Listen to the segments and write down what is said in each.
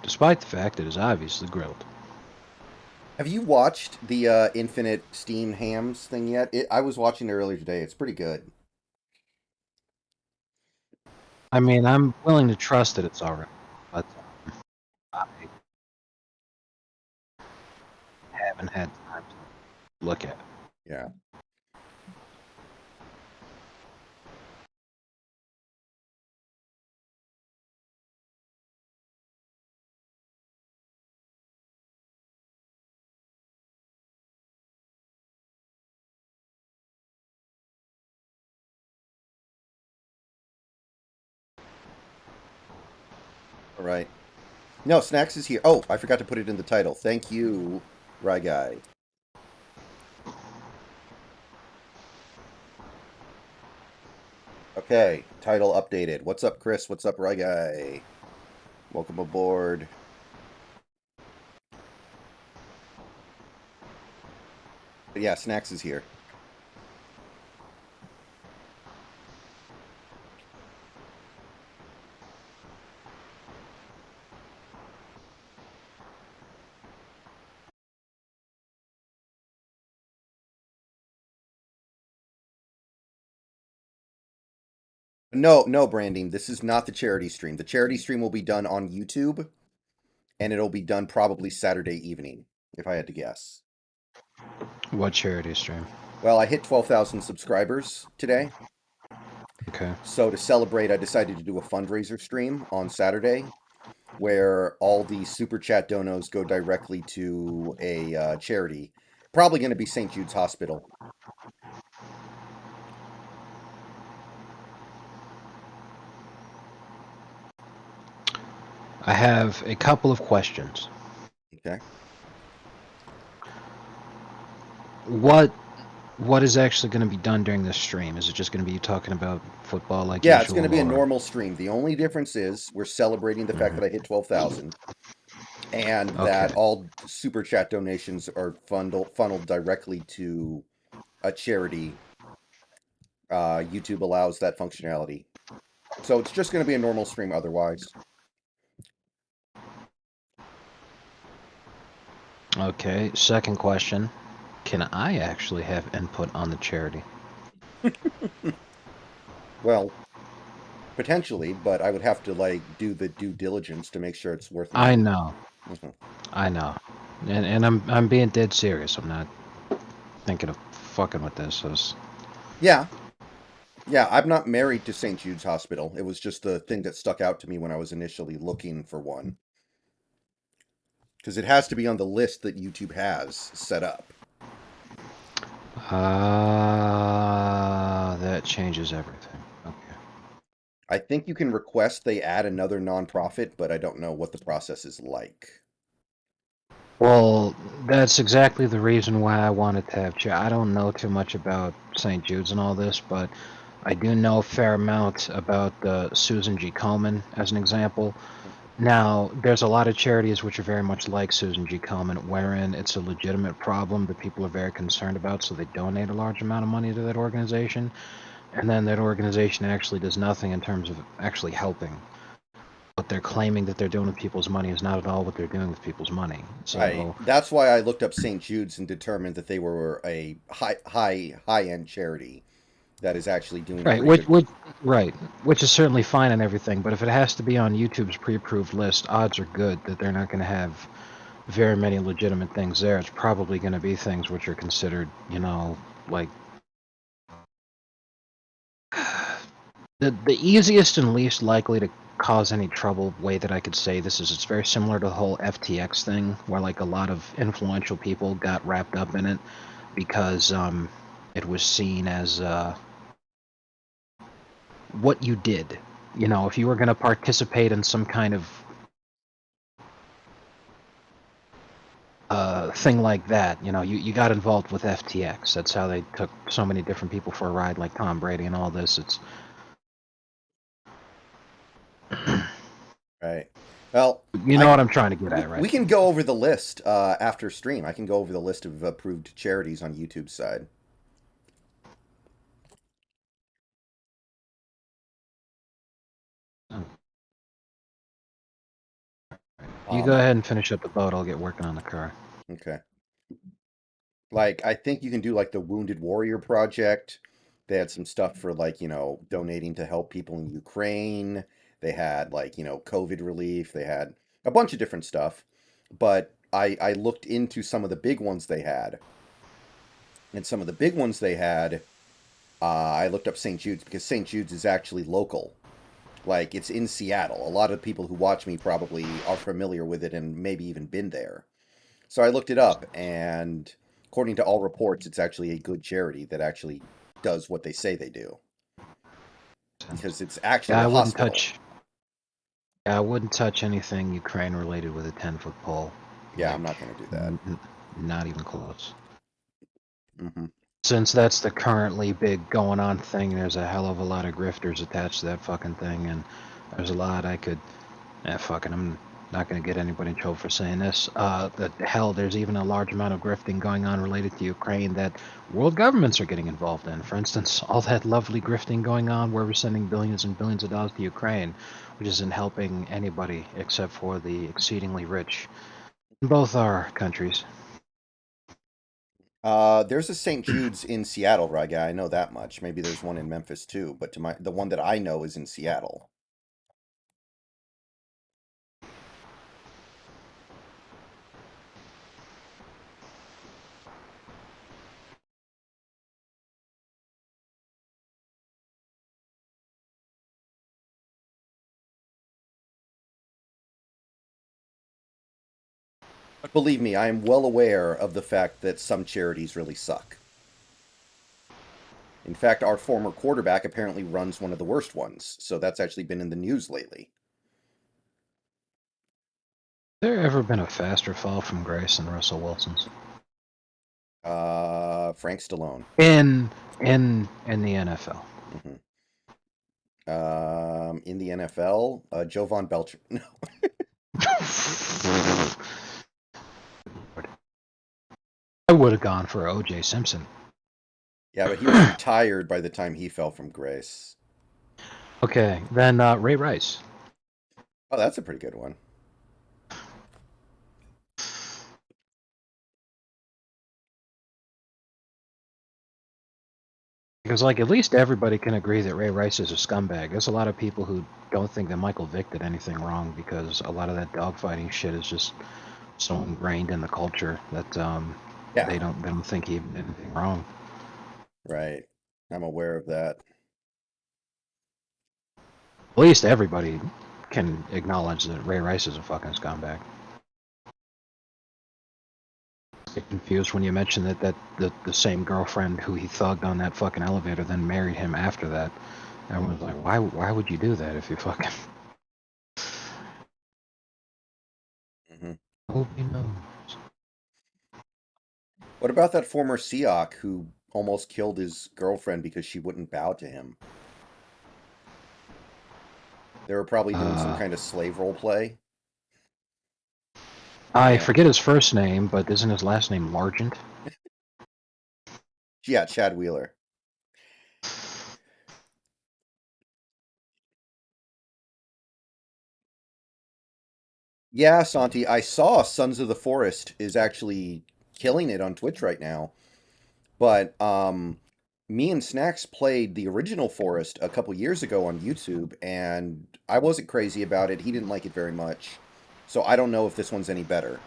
despite the fact it is obviously grilled. Have you watched the Infinite Steam Hams thing yet? I was watching it earlier today. It's pretty good. I mean, I'm willing to trust that it's alright, but I haven't had time to look at it. Yeah. All right. No, Snacks is here. Oh, I forgot to put it in the title. Thank you, Rye Guy. Okay, title updated. What's up, Chris? What's up, Rye Guy? Welcome aboard. But yeah, Snacks is here. No, no, Branding. This is not the charity stream. The charity stream will be done on YouTube, and it'll be done probably Saturday evening, if I had to guess. What charity stream? Well, I hit 12,000 subscribers today. Okay. So to celebrate, I decided to do a fundraiser stream on Saturday where all the super chat donos go directly to a charity. Probably going to be St. Jude's Hospital. I have a couple of questions. Okay. What what is actually going to be done during this stream? Is it just going to be talking about football like Yeah, it's going to usual, be a or? normal stream. The only difference is we're celebrating the fact that I Mhm. hit 12,000 and that Okay. all super chat donations are funneled directly to a charity. YouTube allows that functionality. So it's just going to be a normal stream otherwise. Okay. Second question: can I actually have input on the charity? Well, potentially, but I would have to like do the due diligence to make sure it's worth I money. know. Mhm. I know. And I'm being dead serious. I'm not thinking of fucking with this. Yeah, yeah. I'm not married to St. Jude's Hospital. It was just the thing that stuck out to me when I was initially looking for one because it has to be on the list that YouTube has set up. That changes everything. Okay. I think you can request they add another nonprofit, but I don't know what the process is like. Well, that's exactly the reason why I wanted to have chat. I don't know too much about St. Jude's and all this, but I do know a fair amount about Susan G. Komen, as an example. Now, there's a lot of charities which are very much like Susan G. Komen, wherein it's a legitimate problem that people are very concerned about, so they donate a large amount of money to that organization, and then that organization actually does nothing in terms of actually helping. What they're claiming that they're doing with people's money is not at all what they're doing with people's money. Right. So, That's why I looked up St. Jude's and determined that they were a high end charity that is actually doing right, pretty good. right, which is certainly fine and everything, but if it has to be on YouTube's pre-approved list, odds are good that they're not going to have very many legitimate things there. It's probably going to be things which are considered, like the easiest and least likely to cause any trouble way that I could say this is it's very similar to the whole FTX thing, where like a lot of influential people got wrapped up in it because it was seen as what you did. If you were going to participate in some kind of thing like that, you got involved with FTX. That's how they took so many different people for a ride, like Tom Brady and all this. It's Right. Well, you know I what I'm trying to get at, right? we can go over the list after stream. I can go over the list of approved charities on YouTube's side. You go I, ahead and finish up the boat. I'll get working on the car. okay. Like, I think you can do like the Wounded Warrior Project. They had some stuff for like, donating to help people in Ukraine. They had like, COVID relief. They had a bunch of different stuff. But I looked into some of the big ones they had. And some of the big ones they had, I looked up St. Jude's because St. Jude's is actually local. Like, it's in Seattle. A lot of people who watch me probably are familiar with it and maybe even been there. So I looked it up, and according to all reports, it's actually a good charity that actually does what they say they do because it's actually Yeah, a I wouldn't hospital. touch. Yeah, I wouldn't touch anything Ukraine related with a 10-foot pole. Yeah, I'm Like, not going to do that. n- n- not even close. Hmm. Since that's the currently big going on thing, there's a hell of a lot of grifters attached to that fucking thing, and there's a lot I could. Fucking, I'm not gonna get anybody in trouble for saying this. The hell, there's even a large amount of grifting going on related to Ukraine that world governments are getting involved in. For instance, all that lovely grifting going on where we're sending billions and billions of dollars to Ukraine, which isn't helping anybody except for the exceedingly rich in both our countries. There's a St. Jude's in Seattle, Raga. I know that much. Maybe there's one in Memphis too, but the one that I know is in Seattle. But believe me, I am well aware of the fact that some charities really suck. In fact, our former quarterback apparently runs one of the worst ones, so that's actually been in the news lately. There ever been a faster fall from grace than Russell Wilson's Frank Stallone. in in the NFL? Hmm. In the NFL, Jovan Belcher. No. I would have gone for O.J. Simpson. Yeah, but he was retired by the time he fell from grace. Okay, then Ray Rice. Oh, that's a pretty good one. Because, like, at least everybody can agree that Ray Rice is a scumbag. There's a lot of people who don't think that Michael Vick did anything wrong because a lot of that dogfighting shit is just so ingrained in the culture that Yeah, they don't think he did anything wrong. right. I'm aware of that. At least everybody can acknowledge that Ray Rice is a fucking scumbag. I get confused when you mention that the same girlfriend who he thugged on that fucking elevator then married him after that. Everyone's like, why would you do that if you fucking Hmm. hope you know? What about that former Seahawk who almost killed his girlfriend because she wouldn't bow to him? They were probably doing some Uh, kind of slave role play. I And forget his first name, but isn't his last name Largent? yeah, Chad Wheeler. Yeah, Santi, I saw Sons of the Forest is actually killing it on Twitch right now. But me and Snacks played the original Forest a couple years ago on YouTube, and I wasn't crazy about it. He didn't like it very much. So I don't know if this one's any better.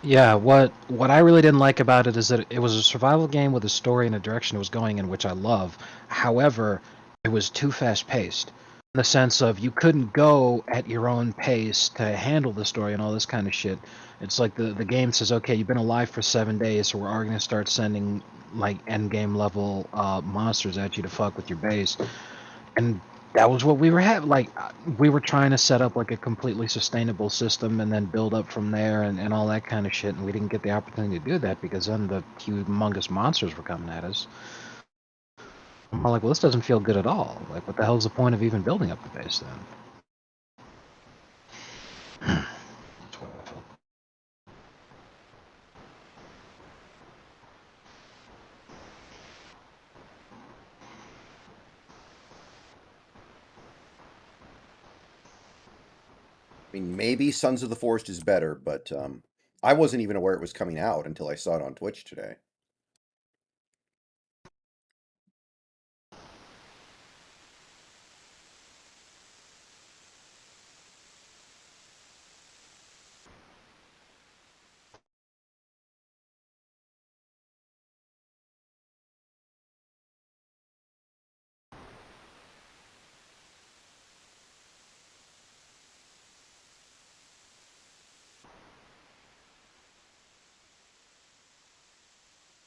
Yeah, what I really didn't like about it is that it was a survival game with a story and a direction it was going in, which I love. However, it was too fast paced. In the sense of you couldn't go at your own pace to handle the story and all this kind of shit. It's like the game says, okay, you've been alive for 7 days, so we're already gonna start sending like end game level monsters at you to fuck with your base. And that was what we were having. Like we were trying to set up like a completely sustainable system and then build up from there and all that kind of shit. And we didn't get the opportunity to do that because then the humongous monsters were coming at us. I'm like, well, this doesn't feel good at all. Like, what the hell's the point of even building up the base then? That's what I felt. mean, maybe Sons of the Forest is better, but I wasn't even aware it was coming out until I saw it on Twitch today.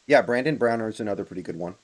Yeah, Brandon Browner is another pretty good one.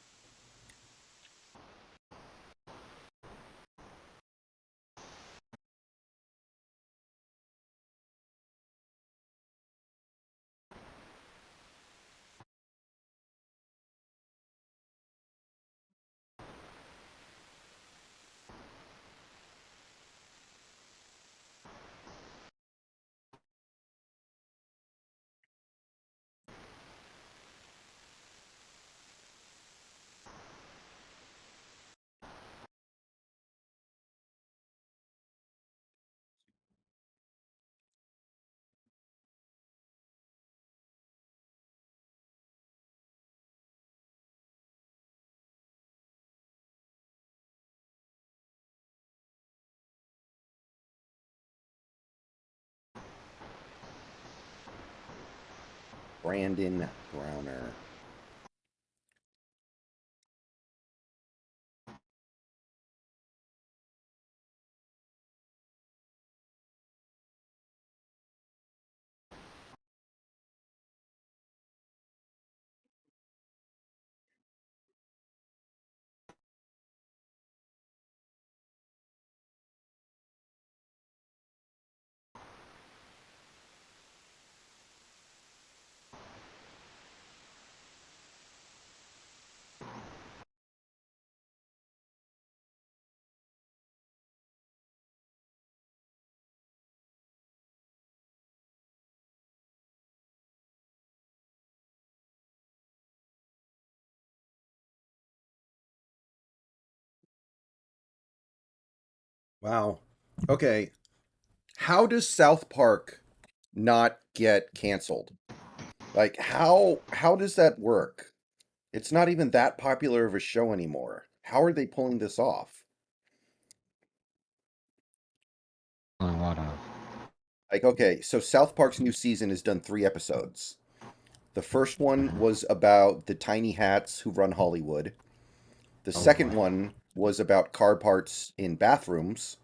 Brandon Browner. Wow. Okay. How does South Park not get canceled? Like how does that work? It's not even that popular of a show anymore. How are they pulling this off? What of? Like, okay, so South Park's new season has done 3 episodes. The first one was about the tiny hats who run Hollywood. The Oh second boy. one was about car parts in bathrooms,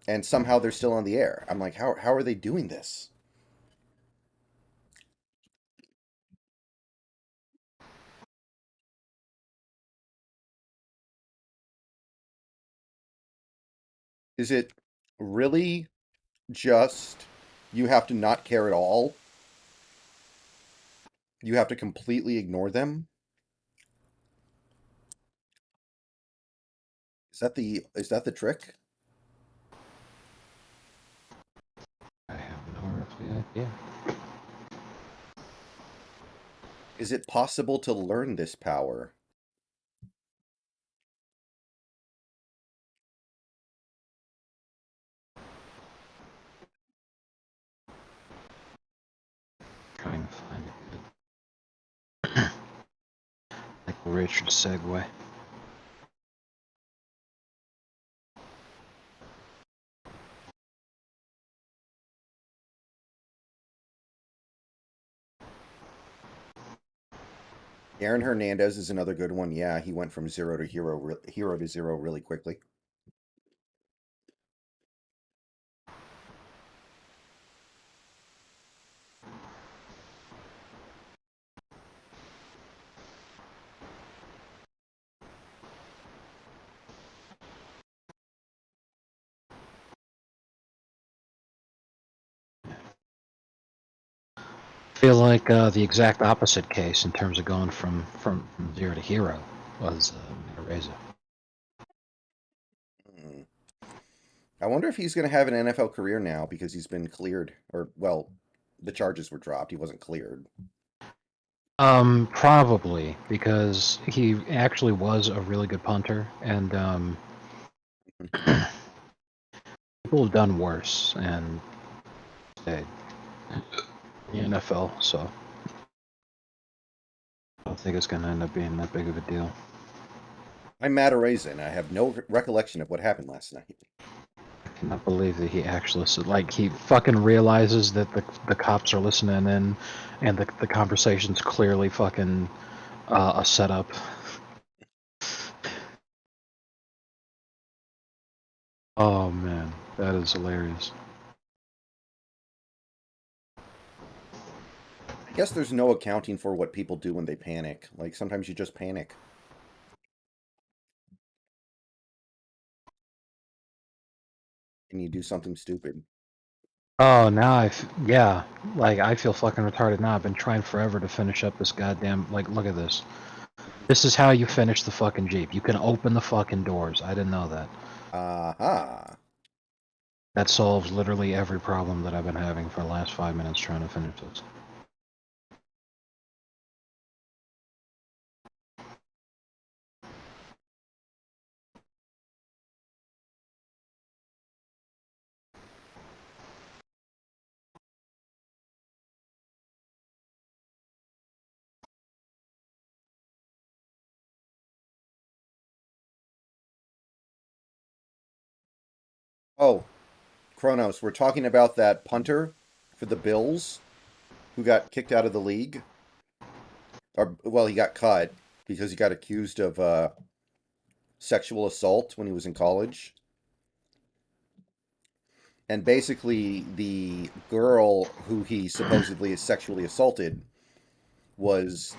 and somehow they're still on the air. I'm like, how are they doing this? Is it really just you have to not care at all? You have to completely ignore them? Is that the trick? I have no earthly idea. Is it possible to learn this power? Trying to find it. Like Richard Segway. Aaron Hernandez is another good one. Yeah, he went from zero to hero to zero really quickly. Feel like the exact opposite case in terms of going from zero to hero was Reza. Hmm. I wonder if he's going to have an NFL career now because he's been cleared, or well, the charges were dropped. He wasn't cleared. Probably because he actually was a really good punter, and People have done worse and stayed in the NFL, so I don't think it's going to end up being that big of a deal. I'm Matt Araiza, and I have no recollection of what happened last night. I cannot believe that he actually like he fucking realizes that the cops are listening in, and the conversation's clearly fucking a setup. Oh man, that is hilarious. I guess there's no accounting for what people do when they panic. Like sometimes you just panic and you do something stupid. Oh, now yeah, like I feel fucking retarded now. I've been trying forever to finish up this goddamn, like, look at this. This is how you finish the fucking Jeep. You can open the fucking doors. I didn't know that. Aha. That solves literally every problem that I've been having for the last 5 minutes trying to finish this. Oh, Kronos, we're talking about that punter for the Bills who got kicked out of the league. Or, well, he got cut because he got accused of sexual assault when he was in college. And basically, the girl who he supposedly sexually assaulted was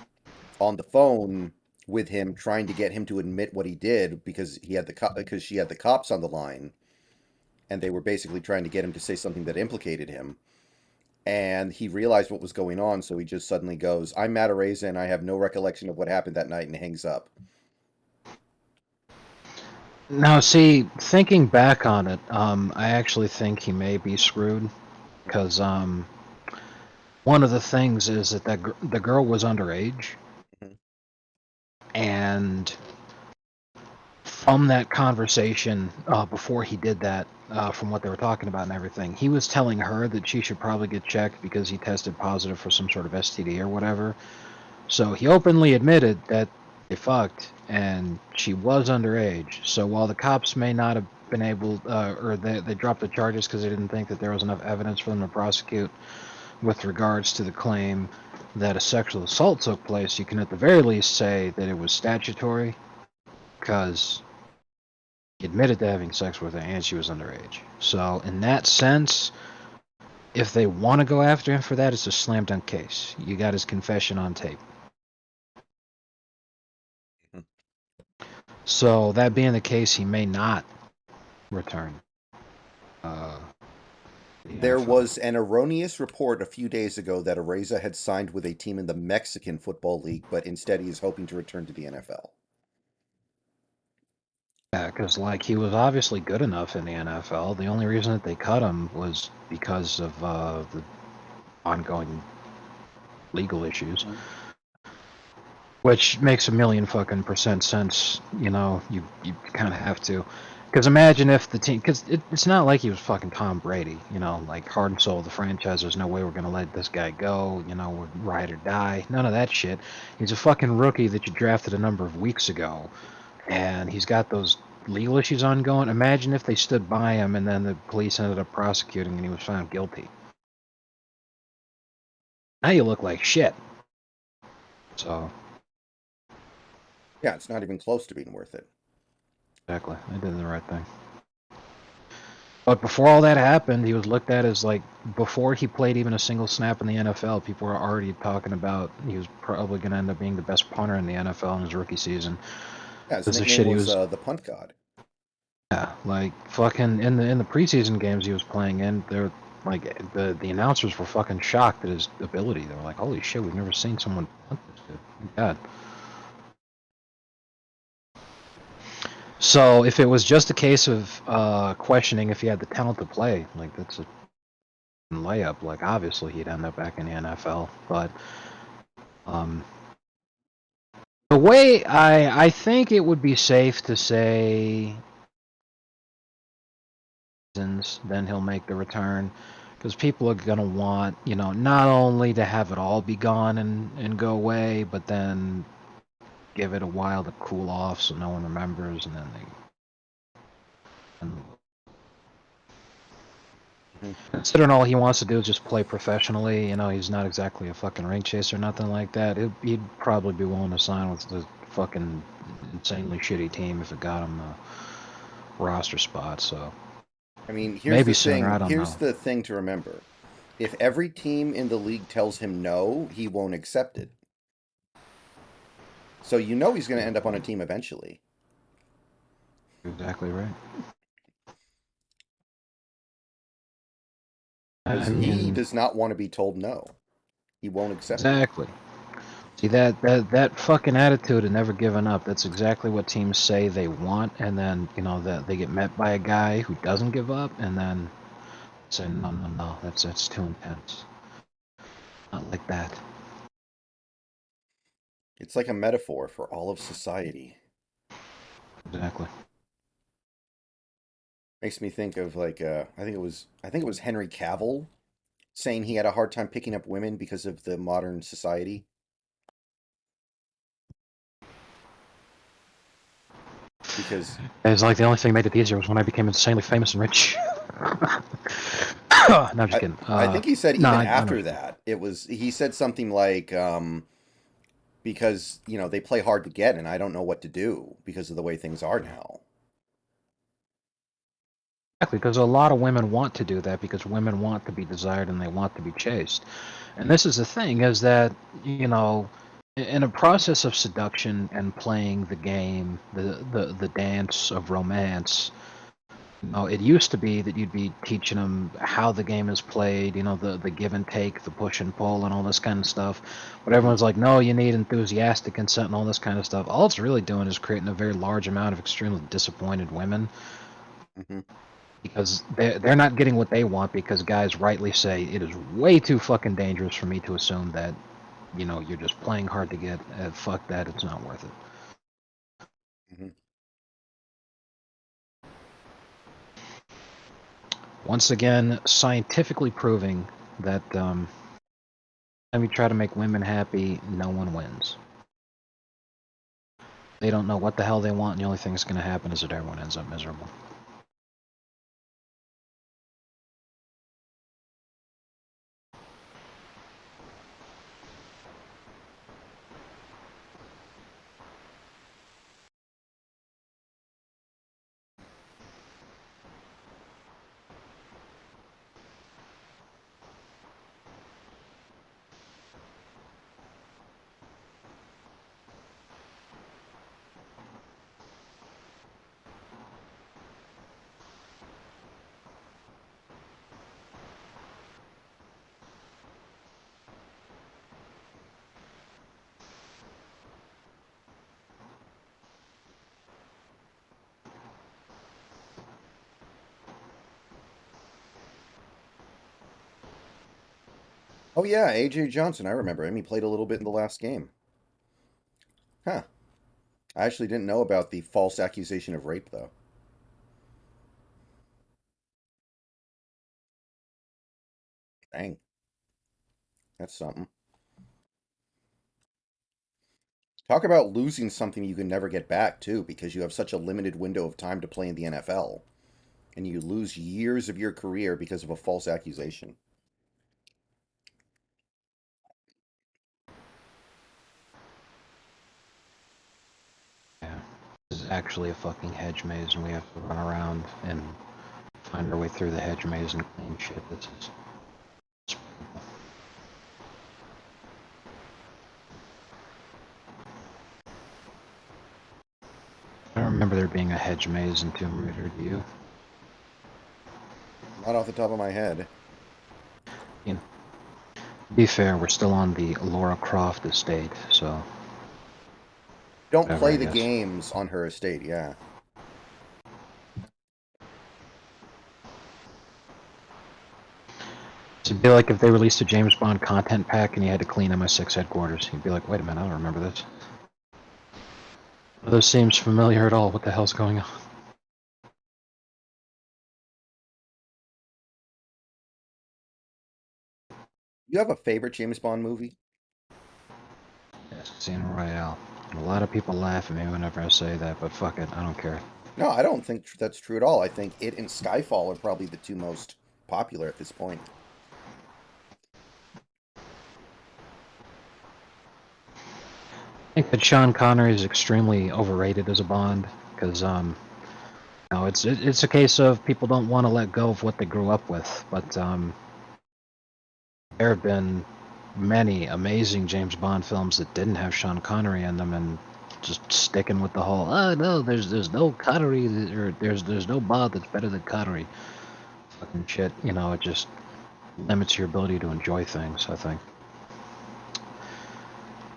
on the phone with him trying to get him to admit what he did because because she had the cops on the line and they were basically trying to get him to say something that implicated him. And he realized what was going on, so he just suddenly goes, "I'm Matt Araiza, and I have no recollection of what happened that night," and hangs up. Now, see, thinking back on it, I actually think he may be screwed because one of the things is that the girl was underage, Mhm. and from that conversation before he did that, from what they were talking about and everything, he was telling her that she should probably get checked because he tested positive for some sort of STD or whatever. So he openly admitted that they fucked, and she was underage. So while the cops may not have been able, or they dropped the charges because they didn't think that there was enough evidence for them to prosecute with regards to the claim that a sexual assault took place, you can at the very least say that it was statutory because he admitted to having sex with her and she was underage. So in that sense, if they want to go after him for that, it's a slam dunk case. You got his confession on tape. Mhm. So that being the case, he may not return uh, the There NFL. was an erroneous report a few days ago that Areza had signed with a team in the Mexican Football League, but instead he is hoping to return to the NFL. Yeah, because like he was obviously good enough in the NFL. The only reason that they cut him was because of the ongoing legal issues, which makes a million fucking percent sense. You know, you kind of have to, because imagine if the team, because it's not like he was fucking Tom Brady. You know, like heart and soul of the franchise. There's no way we're gonna let this guy go. You know, we're ride or die. None of that shit. He's a fucking rookie that you drafted a number of weeks ago, and he's got those legal issues ongoing. Imagine if they stood by him and then the police ended up prosecuting and he was found guilty. Now you look like shit. So, Yeah, it's not even close to being worth it. exactly. I did the right thing. But before all that happened, he was looked at as like, before he played even a single snap in the NFL, people were already talking about he was probably going to end up being the best punter in the NFL in his rookie season. Yeah, his Because the nickname shit he was was, the Punt God. yeah, like fucking in the preseason games he was playing in, they're like the announcers were fucking shocked at his ability. They were like, "Holy shit, we've never seen someone punt this good." God. So if it was just a case of questioning if he had the talent to play, like that's a layup. Like obviously he'd end up back in the NFL, but um, the way I think it would be safe to say seasons, then he'll make the return. Because people are gonna want, not only to have it all be gone and go away, but then give it a while to cool off so no one remembers, and then and Mhm. considering all he wants to do is just play professionally, he's not exactly a fucking ring chaser or nothing like that. He'd probably be willing to sign with the fucking insanely shitty team if it got him a roster spot. So I mean, here's maybe the sooner. thing. I don't Here's know. the thing to remember. If every team in the league tells him no, he won't accept it. So you know he's going to end up on a team eventually You're exactly right. I because he mean, does not want to be told no. He won't accept it. exactly. See that fucking attitude of never giving up. That's exactly what teams say they want, and then that they get met by a guy who doesn't give up, and then say no, no, no. That's too intense. Not like that. It's like a metaphor for all of society. Exactly. Makes me think of like I think it was Henry Cavill saying he had a hard time picking up women because of the modern society. Because It's like the only thing that made it easier was when I became insanely famous and rich. No, I'm just I kidding. I think he said No, even I know. after that he said something like because they play hard to get and I don't know what to do because of the way things are now. Exactly, because a lot of women want to do that because women want to be desired and they want to be chased. And this is the thing is that, in a process of seduction and playing the game, the dance of romance, it used to be that you'd be teaching them how the game is played, the give and take, the push and pull, and all this kind of stuff. But Hmm. everyone's like, no, you need enthusiastic consent and all this kind of stuff. All it's really doing is creating a very large amount of extremely disappointed women Hmm. because they're not getting what they want because guys rightly say it is way too fucking dangerous for me to assume that you're just playing hard to get. Fuck that, it's not worth it. Hmm. Once again, scientifically proving that time you try to make women happy, no one wins. They don't know what the hell they want, and the only thing that's going to happen is that everyone ends up miserable. Oh yeah, AJ Johnson. I remember him. He played a little bit in the last game. Huh. I actually didn't know about the false accusation of rape though. Dang, that's something. Talk about losing something you can never get back too, because you have such a limited window of time to play in the NFL, and you lose years of your career because of a false accusation. Yeah. This is actually a fucking hedge maze, and we have to run around and find our way through the hedge maze and clean shit. This is. I don't remember there being a hedge maze in Tomb Raider, do you? Not off the top of my head. You know, to be fair, we're still on the Laura Croft estate, so Don't whatever, play I the guess. games on her estate. Yeah. It'd be like if they released a James Bond content pack and you had to clean MI6 headquarters. You'd be like, wait a minute, I don't remember this. This seems familiar at all. What the hell's going on? You have a favorite James Bond movie? Yes, Casino Royale. A lot of people laugh at me whenever I say that, but fuck it, I don't care. No, I don't think that's true at all. I think it and Skyfall are probably the two most popular at this point. I think that Sean Connery is extremely overrated as a Bond because no, it's a case of people don't want to let go of what they grew up with. But there have been many amazing James Bond films that didn't have Sean Connery in them, and just sticking with the whole oh no, there's no Connery or there's no Bond that's better than Connery. Fucking shit, you know, it just limits your ability to enjoy things. I think.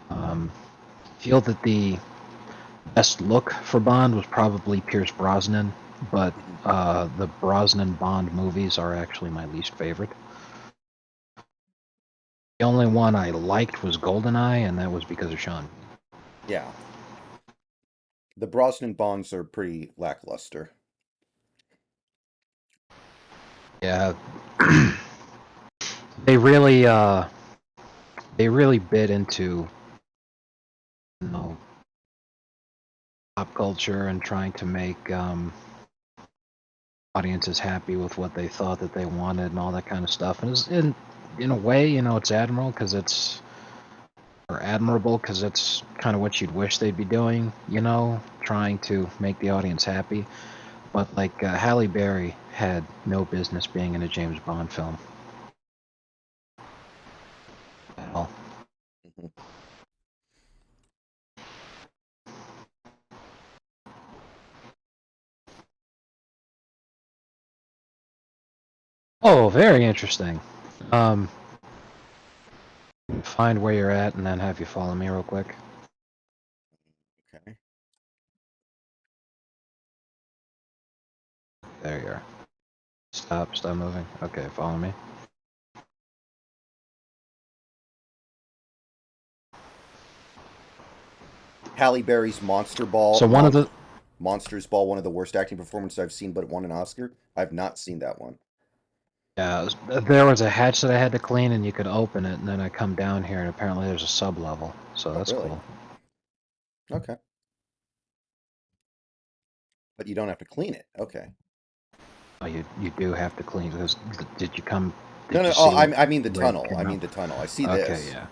Um, feel that the best look for Bond was probably Pierce Brosnan, but Mhm. the Brosnan Bond movies are actually my least favorite. The only one I liked was Goldeneye, and that was because of Sean. Yeah, the Brosnan Bonds are pretty lackluster. Yeah, they really they really bit into you know pop culture and trying to make audiences happy with what they thought that they wanted and all that kind of stuff. And it's, in a way, you know, it's admirable because it's kind of what you'd wish they'd be doing, you know, trying to make the audience happy. But like Halle Berry had no business being in a James Bond film at all. Mhm. Oh, very interesting. Um, find where you're at and then have you follow me real quick. Okay. There you are. Stop moving. Okay, follow me. Halle Berry's So one of the Monsters Ball, one of the worst acting performances I've seen, but won an Oscar. I've not seen that one. yeah, there was a hatch that I had to clean and you could open it and then I come down here and apparently there's a sub level. So Oh, that's really? cool. Okay. But you don't have to clean it. Okay. Oh, you do have to clean because did you come? No, Did no. you Oh, see what I mean the where it tunnel. I came mean out? the tunnel. I see Okay, this. yeah,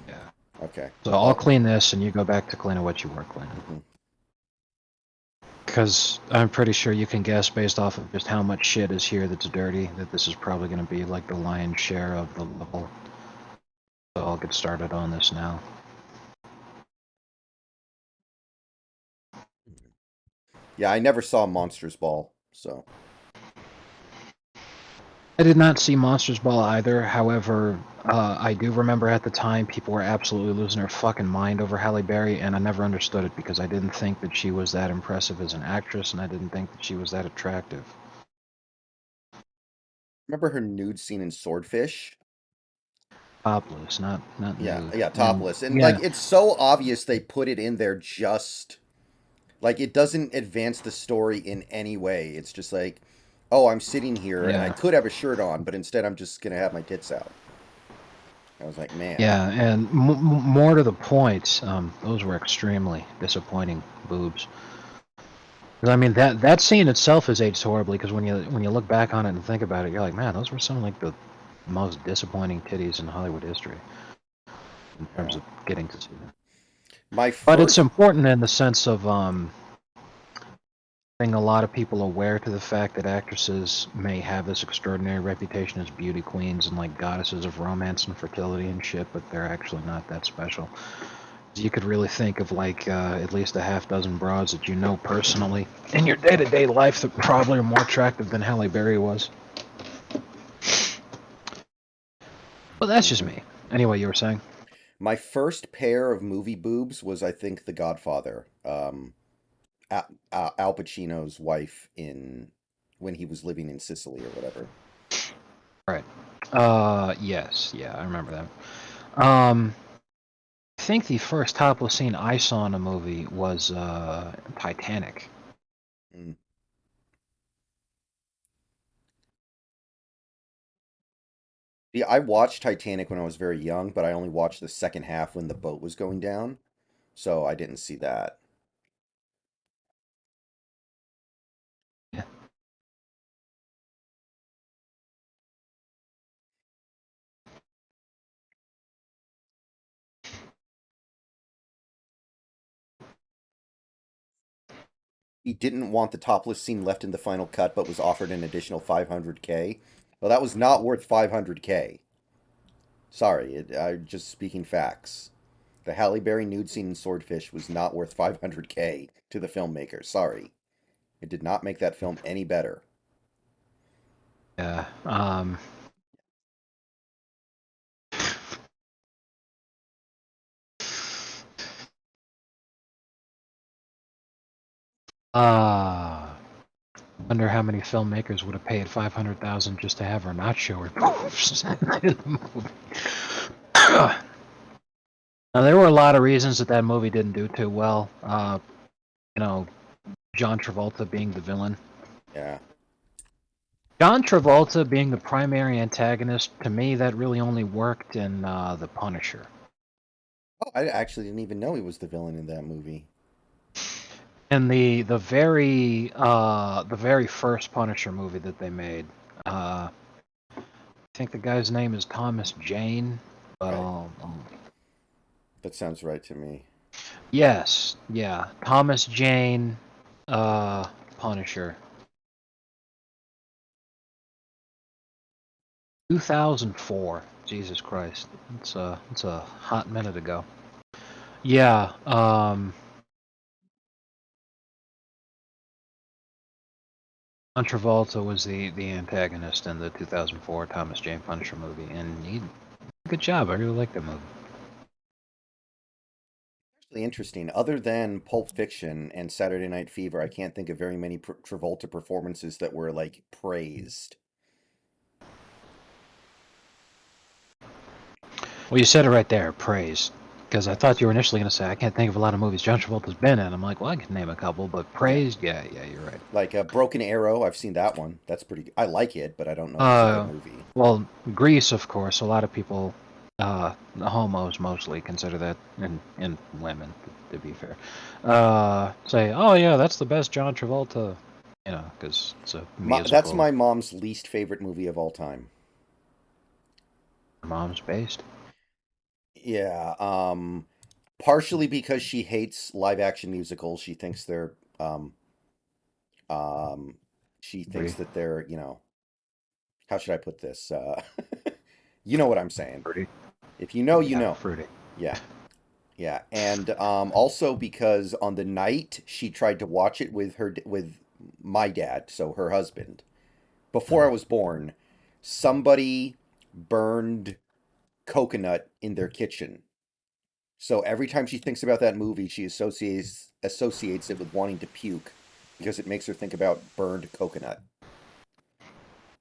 yeah. Okay. So I'll Oh. clean this and you go back to cleaning what you were cleaning. Mhm. Because I'm pretty sure you can guess based off of just how much shit is here that's dirty that this is probably going to be like the lion's share of the level. So I'll get started on this now. Yeah, I never saw Monsters Ball, so. I did not see Monsters Ball either. However, I do remember at the time people were absolutely losing their fucking mind over Halle Berry, and I never understood it because I didn't think that she was that impressive as an actress, and I didn't think that she was that attractive. Remember her nude scene in Swordfish? Topless, not Yeah, nude. yeah, And topless. And like yeah, it's so obvious they put it in there just like it doesn't advance the story in any way. It's just like, oh, I'm sitting here and I yeah, could have a shirt on, but instead I'm just gonna have my tits out. I was like, man. yeah, and more to the point, those were extremely disappointing boobs. 'Cause, I mean that scene itself is aged horribly because when you look back on it and think about it, you're like, man, those were some of like the most disappointing titties in Hollywood history in terms Yeah. of getting to see them. My But it's first important in the sense of being a lot of people aware to the fact that actresses may have this extraordinary reputation as beauty queens and like goddesses of romance and fertility and shit, but they're actually not that special. You could really think of like at least a half dozen broads that you know personally in your day-to-day life that probably are more attractive than Halle Berry was. But that's just Mhm. me. Anyway, you were saying? My first pair of movie boobs was, I think, The Godfather. Al Pacino's wife in when he was living in Sicily or whatever. Right. Yes, yeah, I remember that. I think the first topless scene I saw in a movie was Titanic. Mm. See, I watched Titanic when I was very young, but I only watched the second half when the boat was going down, so I didn't see that. Yeah. He didn't want the topless scene left in the final cut, but was offered an additional 500K. Well, that was not worth 500K. Sorry, I'm just speaking facts. The Halle Berry nude scene in Swordfish was not worth 500K to the filmmaker. Sorry. It did not make that film any better. Yeah. Uh, Wonder how many filmmakers would have paid 500,000 just to have her not show her boobs in the movie. Now, there were a lot of reasons that movie didn't do too well. You know, John Travolta being the villain. Yeah. John Travolta being the primary antagonist, to me, that really only worked in The Punisher. Oh, I actually didn't even know he was the villain in that movie. And the very first Punisher movie that they made, I think the guy's name is Thomas Jane, but Right. That sounds right to me. yes, yeah, Thomas Jane, Punisher, 2004. Jesus Christ, it's a hot minute ago. Yeah, John Travolta was the antagonist in the 2004 Thomas Jane Punisher movie, and he did a good job. I really liked that movie. Actually interesting. Other than Pulp Fiction and Saturday Night Fever, I can't think of very many Travolta performances that were like praised. Well, you said it right there, praise. Because I thought Yes. you were initially going to say, I can't think of a lot of movies John Travolta's been in. I'm like, well, I can name a couple, but Yeah. praised? Yeah, yeah, you're right. Like Broken Arrow, I've seen that one. That's pretty good. I like it, but I don't know if it's a good Uh, movie. well, Grease, of course. A lot of people, the homos mostly, consider that, and women, to be fair, say, oh, yeah, that's the best John Travolta, because it's a That's musical, my mom's least favorite movie of all time. mom's based. Yeah, partially because she hates live action musicals. Um um she thinks Fruity. that they're, how should I put this? You know what I'm saying. Fruity. If you know, you Yeah, know. fruity. Yeah. Yeah, and also because on the night she tried to watch it with my dad, so her husband. Before I Mhm. was born, somebody burned coconut in their kitchen. So every time she thinks about that movie, she associates it with wanting to puke because it makes her think about burned coconut.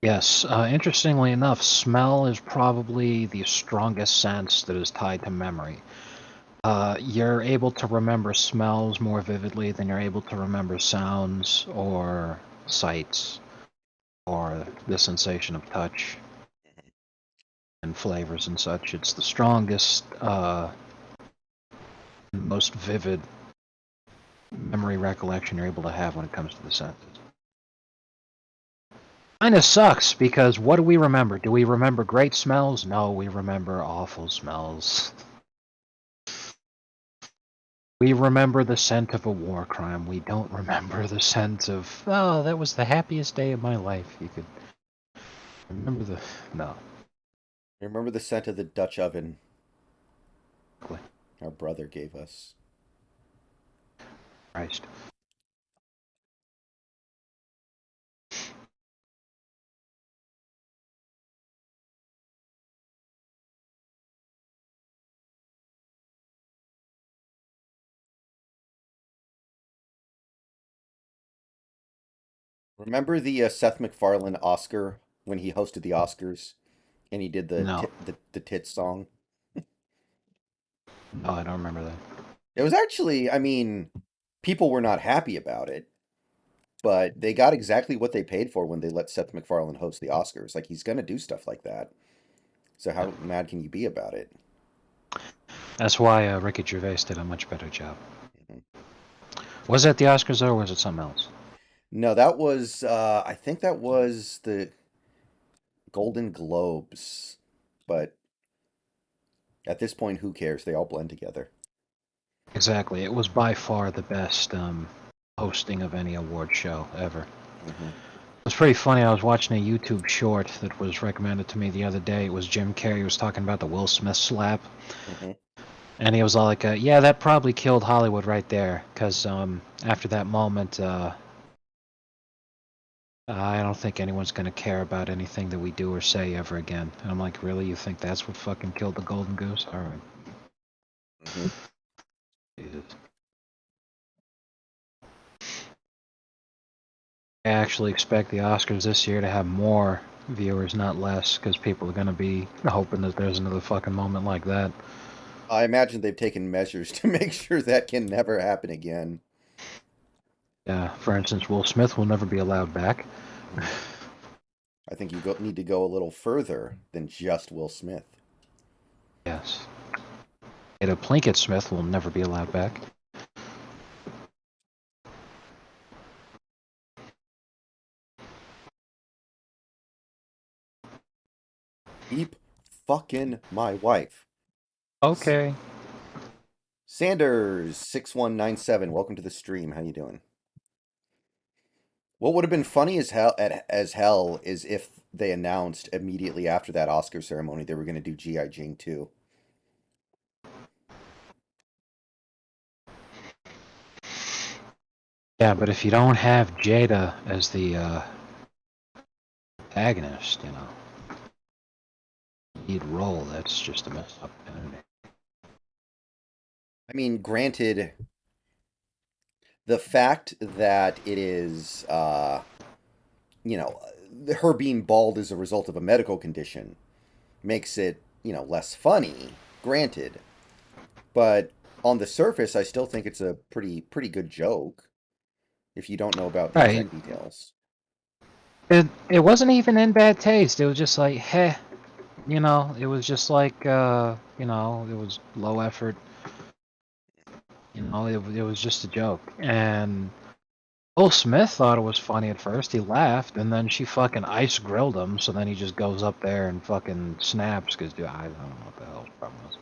Yes, interestingly enough, smell is probably the strongest sense that is tied to memory. You're able to remember smells more vividly than you're able to remember sounds or sights or the sensation of touch and flavors and such. It's the strongest, most vivid memory recollection you're able to have when it comes to the senses. Kind of sucks because what do we remember? Do we remember great smells? No, we remember awful smells. We remember the scent of a war crime. We don't remember the scent of, oh, that was the happiest day of my life. You could remember the. No, Remember the scent of the Dutch oven exactly. our brother gave us? Christ. Remember the Seth MacFarlane Oscar when he hosted the Oscars and he did No, the tits song? no, I don't remember that. It was actually, I mean, people were not happy about it, but they got exactly what they paid for when they let Seth MacFarlane host the Oscars. Like he's gonna do stuff like that. So how mad can you be about it? That's why Ricky Gervais did a much better job. Mhm. Was that the Oscars or was it something else? No, that was I think that was the Golden Globes. But at this point, who cares? They all blend together. Exactly. It was by far the best hosting of any award show ever. Hmm. It was pretty funny. I was watching a YouTube short that was recommended to me the other day. It was Jim Carrey was talking about the Will Smith slap, Hmm. and he was all like, "Yeah, that probably killed Hollywood right there, because after that moment, I don't think anyone's gonna care about anything that we do or say ever again." And I'm like, "Really? You think that's what fucking killed the Golden Goose? All right, Hmm. Jesus." I actually expect the Oscars this year to have more viewers, not less, because people are gonna be hoping that there's another fucking moment like that. I imagine they've taken measures to make sure that can never happen again. For instance, Will Smith will never be allowed back. Mhm. I think need to go a little further than just Will Smith. Yes. Ada Plinkett Smith will never be allowed back. Keep fucking my wife. S- Okay. Sanders 6197. Welcome to the stream. How you doing? What would have been funny as hell is if they announced immediately after that Oscar ceremony they were going to do G.I. Jane 2. Yeah, but if you don't have Jada as the protagonist, lead role, that's just a messed up opportunity. I mean, granted, the fact that it is, you know, her being bald as a result of a medical condition makes it, less funny, granted. But on the surface, I still think it's a pretty good joke if you don't know about the Right. exact details. It wasn't even in bad taste. It was just like, heh, it was just like, it was low effort. It was just a joke. And Will Smith thought it was funny at first. He laughed, and then she fucking ice grilled him. So then he just goes up there and fucking snaps because, dude, I don't know what the hell's problem is.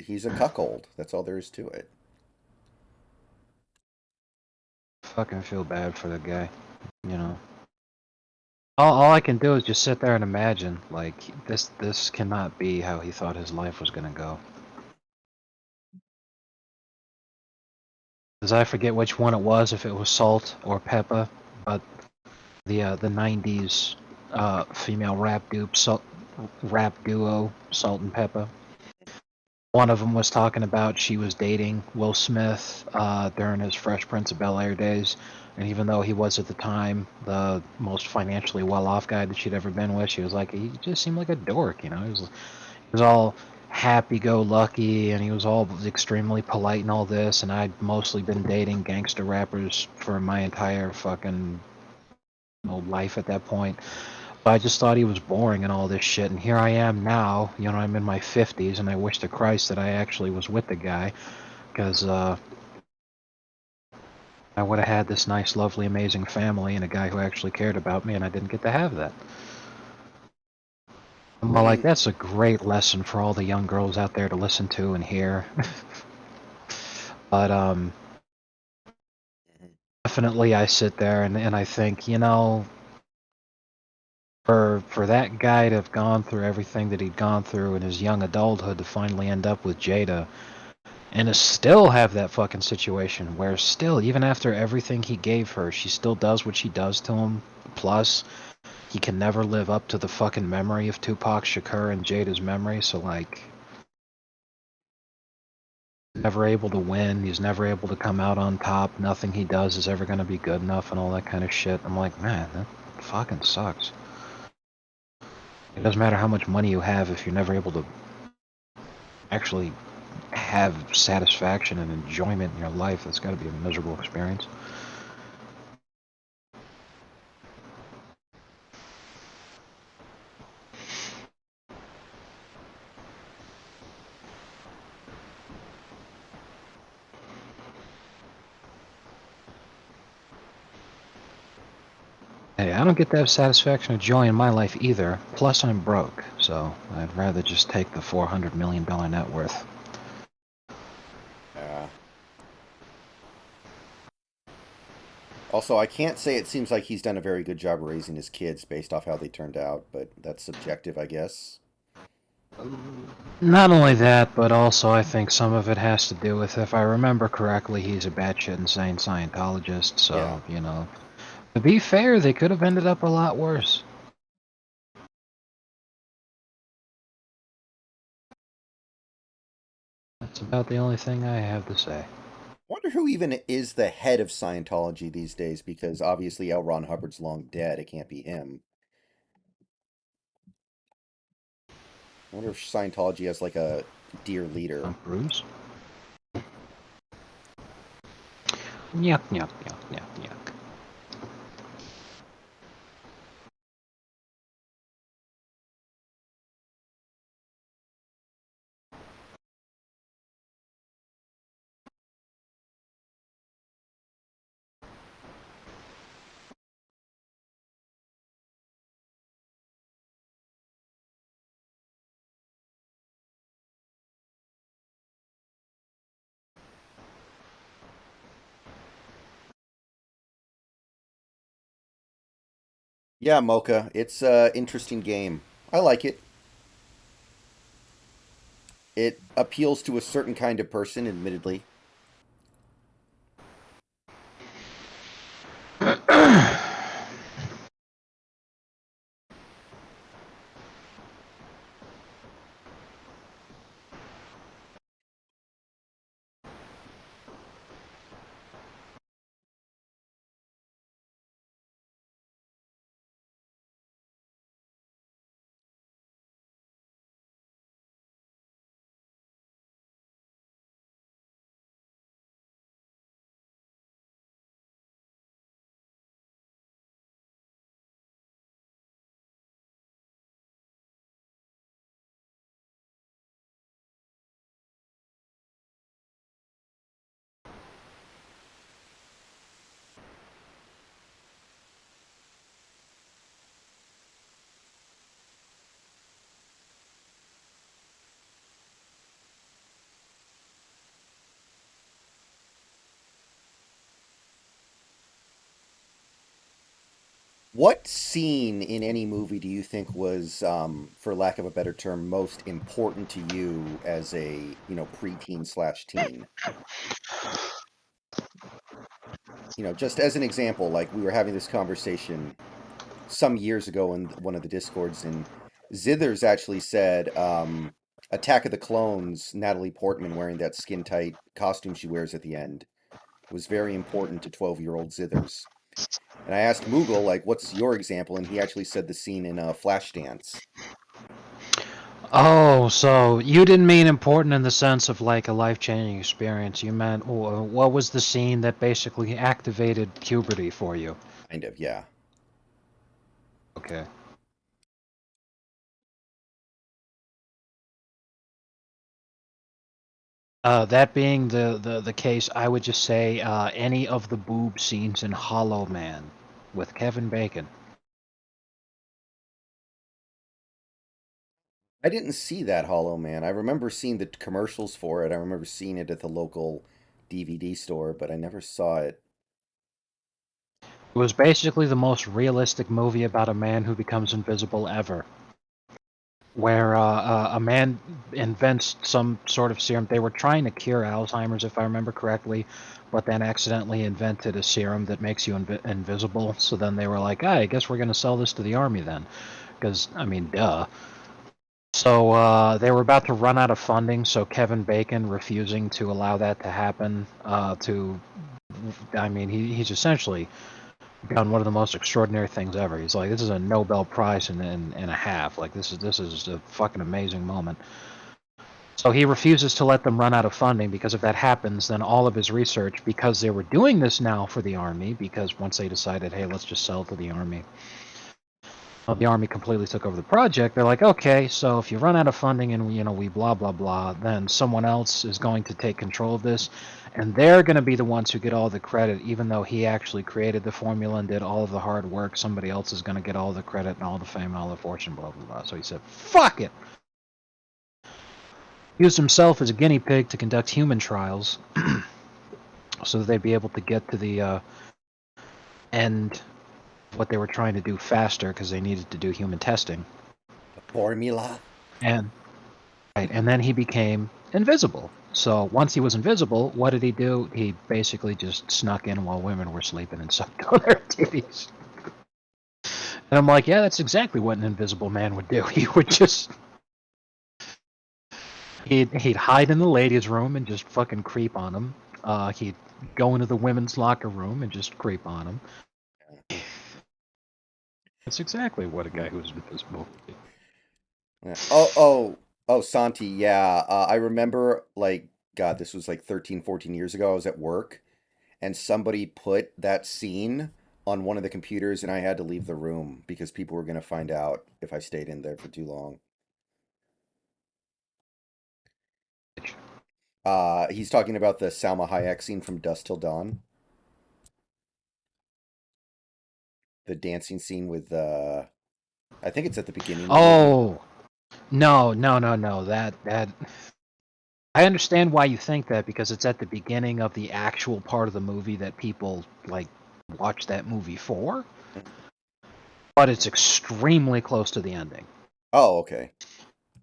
He's a cuckold. That's all there is to it. Fucking feel bad for the guy. You know. All I can do is just sit there and imagine, like, this cannot be how he thought his life was gonna go. Because I forget which one it was, if it was Salt or Peppa, but the '90s female rap duo Salt and Peppa. One of them was talking about she was dating Will Smith during his Fresh Prince of Bel-Air days, and even though he was at the time the most financially well-off guy that she'd ever been with, she was like, he just seemed like a dork, He was all happy-go-lucky, and he was all extremely polite and all this, and I'd mostly been dating gangster rappers for my entire fucking life at that point. But I just thought he was boring and all this shit, and here I am now, I'm in my 50s, and I wish to Christ that I actually was with the guy, because I would have had this nice, lovely, amazing family and a guy who actually cared about me, and I didn't get to have that. I I'm like, mean, that's a great lesson for all the young girls out there to listen to and hear. But definitely I sit there and I think, for that guy to have gone through everything that he'd gone through in his young adulthood to finally end up with Jada and to still have that fucking situation where still, even after everything he gave her, she still does what she does to him. Plus, he can never live up to the fucking memory of Tupac Shakur and Jada's memory, so like never able to win, he's never able to come out on top, nothing he does is ever gonna be good enough and all that kind of shit. I'm like, man, that fucking sucks. It doesn't matter how much money you have if you're never able to actually have satisfaction and enjoyment in your life. That's gotta be a miserable experience. Hey, I don't get that satisfaction or joy in my life either. Plus, I'm broke, so I'd rather just take the $400 million net worth. Uh, Also, I can't say it seems like he's done a very good job raising his kids based off how they turned out, but that's subjective, I guess. Not only that, but also I think some of it has to do with, if I remember correctly, he's a batshit insane Scientologist, Yeah. so, to be fair, they could have ended up a lot worse. That's about the only thing I have to say. Wonder who even is the head of Scientology these days, because obviously L. Ron Hubbard's long dead. It can't be him. I wonder if Scientology has like a dear leader. Tom Cruise? Yuck, yuck, yuck, yuck, yuck. Yeah, Mocha. It's a interesting game. I like it. It appeals to a certain kind of person, admittedly. What scene in any movie do you think was, for lack of a better term, most important to you as a, preteen slash teen? Just as an example, like we were having this conversation some years ago in one of the discords, and Zithers actually said, Attack of the Clones, Natalie Portman wearing that skin tight costume she wears at the end was very important to 12-year-old Zithers. And I asked Moogle, like, what's your example? And he actually said the scene in Flashdance. Oh, so you didn't mean important in the sense of like a life-changing experience. You meant what was the scene that basically activated puberty for you? Kind of, yeah. Okay. That being the case, I would just say any of the boob scenes in Hollow Man with Kevin Bacon. I didn't see that Hollow Man. I remember seeing the commercials for it. I remember seeing it at the local DVD store, but I never saw it. It was basically the most realistic movie about a man who becomes invisible ever. Where a man invents some sort of serum. They were trying to cure Alzheimer's, if I remember correctly, but then accidentally invented a serum that makes you invisible. So then they were like, I guess we're going to sell this to the army then. Because, I mean, duh. So they were about to run out of funding, so Kevin Bacon refusing to allow that to happen. I mean, he's essentially done one of the most extraordinary things ever. He's like, this is a Nobel Prize and a half. Like, this is a fucking amazing moment. So he refuses to let them run out of funding because if that happens, then all of his research, because they were doing this now for the army, because once they decided, hey, let's just sell to the army, the army completely took over the project. They're like, okay, so if you run out of funding and we blah blah blah, then someone else is going to take control of this, and they're going to be the ones who get all the credit, even though he actually created the formula and did all of the hard work. Somebody else is going to get all the credit and all the fame and all the fortune, blah blah blah. So he said, fuck it. He used himself as a guinea pig to conduct human trials, so that they'd be able to get to the end what they were trying to do faster because they needed to do human testing. The formula. And right, and then he became invisible. So once he was invisible, what did he do? He basically just snuck in while women were sleeping and sucked on their titties. And I'm like, yeah, that's exactly what an invisible man would do. He would just he'd hide in the ladies' room and just fucking creep on them. He'd go into the women's locker room and just creep on them. That's exactly what a guy who's invisible would do. Yeah. Oh, Santi, yeah. I remember, like, God, this was like 13, 14 years ago. I was at work and somebody put that scene on one of the computers and I had to leave the room because people were going to find out if I stayed in there for too long. He's talking about the Salma Hayek scene from Dusk Till Dawn, the dancing scene with, I think it's at the beginning of the movie. Oh no, no, no, no. That I understand why you think that because it's at the beginning of the actual part of the movie that people like watch that movie for, but it's extremely close to the ending. Oh, okay.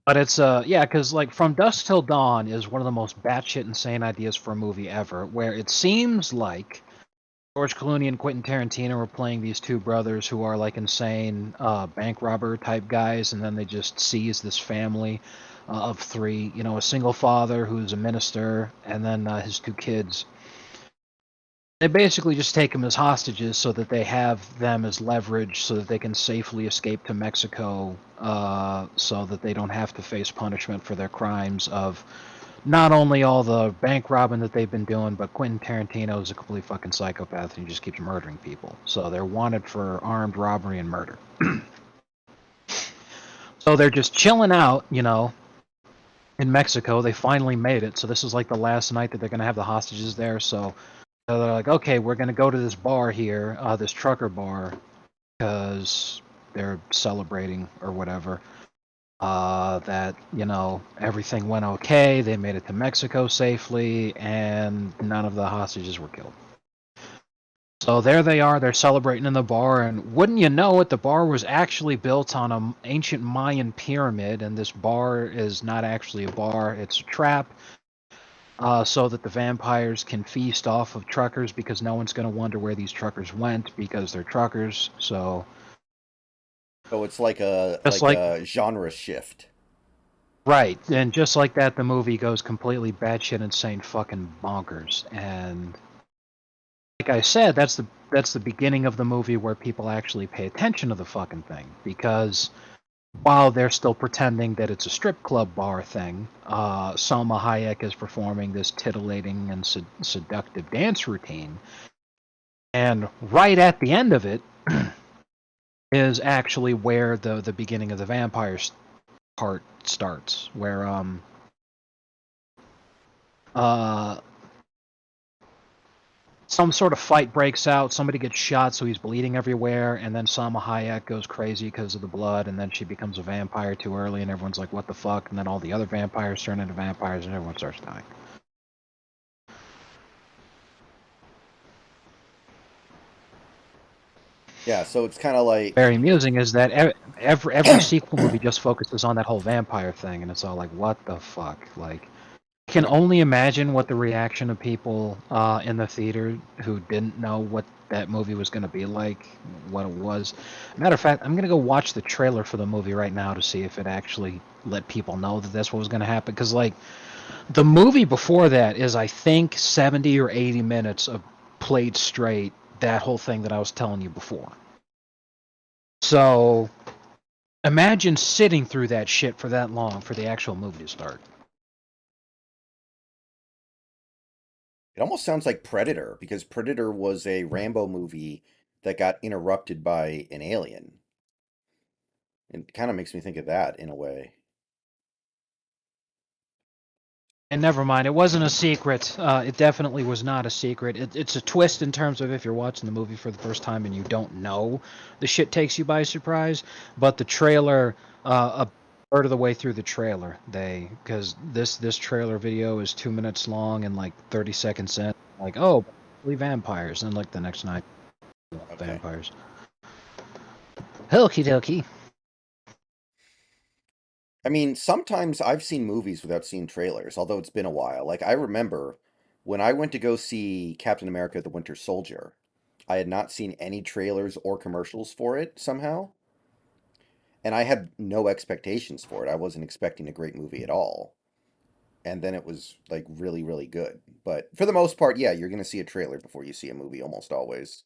But it's yeah, because like From Dusk Till Dawn is one of the most batshit insane ideas for a movie ever, where it seems like George Clooney and Quentin Tarantino were playing these two brothers who are like insane bank robber type guys, and then they just seize this family of three. A single father who's a minister, and then his two kids. They basically just take them as hostages so that they have them as leverage so that they can safely escape to Mexico so that they don't have to face punishment for their crimes of not only all the bank robbing that they've been doing, but Quentin Tarantino is a complete fucking psychopath and he just keeps murdering people. So they're wanted for armed robbery and murder. So they're just chilling out, in Mexico. They finally made it. So this is like the last night that they're going to have the hostages there. So they're like, okay, we're going to go to this bar here, this trucker bar, because they're celebrating or whatever. That everything went okay. They made it to Mexico safely, and none of the hostages were killed. So there they are. They're celebrating in the bar, and wouldn't you know it, the bar was actually built on an ancient Mayan pyramid, and this bar is not actually a bar; it's a trap. So that the vampires can feast off of truckers because no one's going to wonder where these truckers went because they're truckers. So So it's like a just like like a genre shift. right, and just like that, the movie goes completely batshit insane, fucking bonkers. And like I said, that's the beginning of the movie where people actually pay attention to the fucking thing because while they're still pretending that it's a strip club bar thing, Salma Hayek is performing this titillating and seductive dance routine, and right at the end of it is actually where the beginning of the vampires part starts, where uh some sort of fight breaks out. Somebody gets shot, so he's bleeding everywhere. And then Salma Hayek goes crazy because of the blood, and then she becomes a vampire too early, and everyone's like, "What the fuck?" And then all the other vampires turn into vampires, and everyone starts dying. Yeah, so it's kind of like, Very amusing is that every sequel movie just focuses on that whole vampire thing, and it's all like, "What the fuck?" Like, I can only imagine what the reaction of people in the theater who didn't know what that movie was going to be like, what it was. Matter of fact, I'm going to go watch the trailer for the movie right now to see if it actually let people know that that's what was going to happen. Because, like, the movie before that is, I think, 70 or 80 minutes of played straight, that whole thing that I was telling you before. So, imagine sitting through that shit for that long for the actual movie to start. it almost sounds like Predator because Predator was a Rambo movie that got interrupted by an alien. It kind of makes me think of that in a way. And never mind, it wasn't a secret. It definitely was not a secret. It's a twist in terms of if you're watching the movie for the first time and you don't know, the shit takes you by surprise. But the trailer, a third of the way through the trailer, because this trailer video is 2 minutes long and like 30 seconds in, like oh, vampires, and like the next night, Okay. vampires. Okie dokie. I mean, sometimes I've seen movies without seeing trailers, although it's been a while. Like, I remember when I went to go see Captain America the Winter Soldier, I had not seen any trailers or commercials for it somehow, and I had no expectations for it. I wasn't expecting a great movie at all. And then it was like really, really good. But for the most part, yeah, you're going to see a trailer before you see a movie almost always.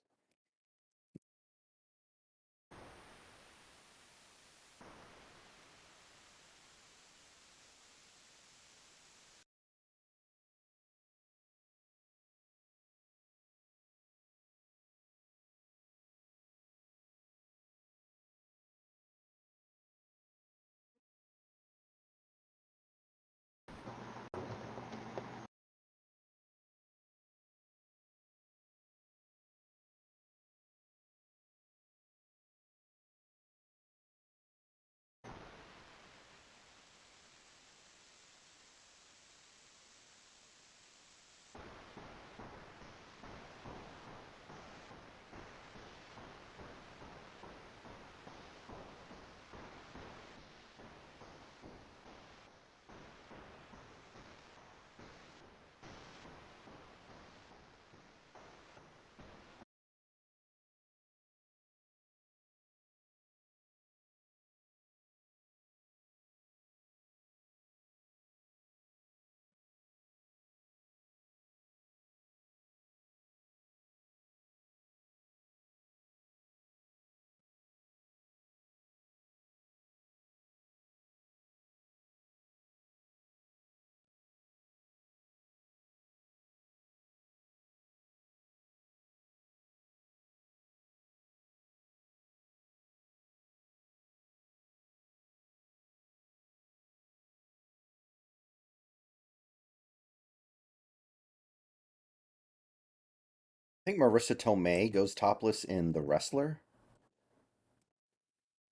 I think Marissa Tomei goes topless in The Wrestler,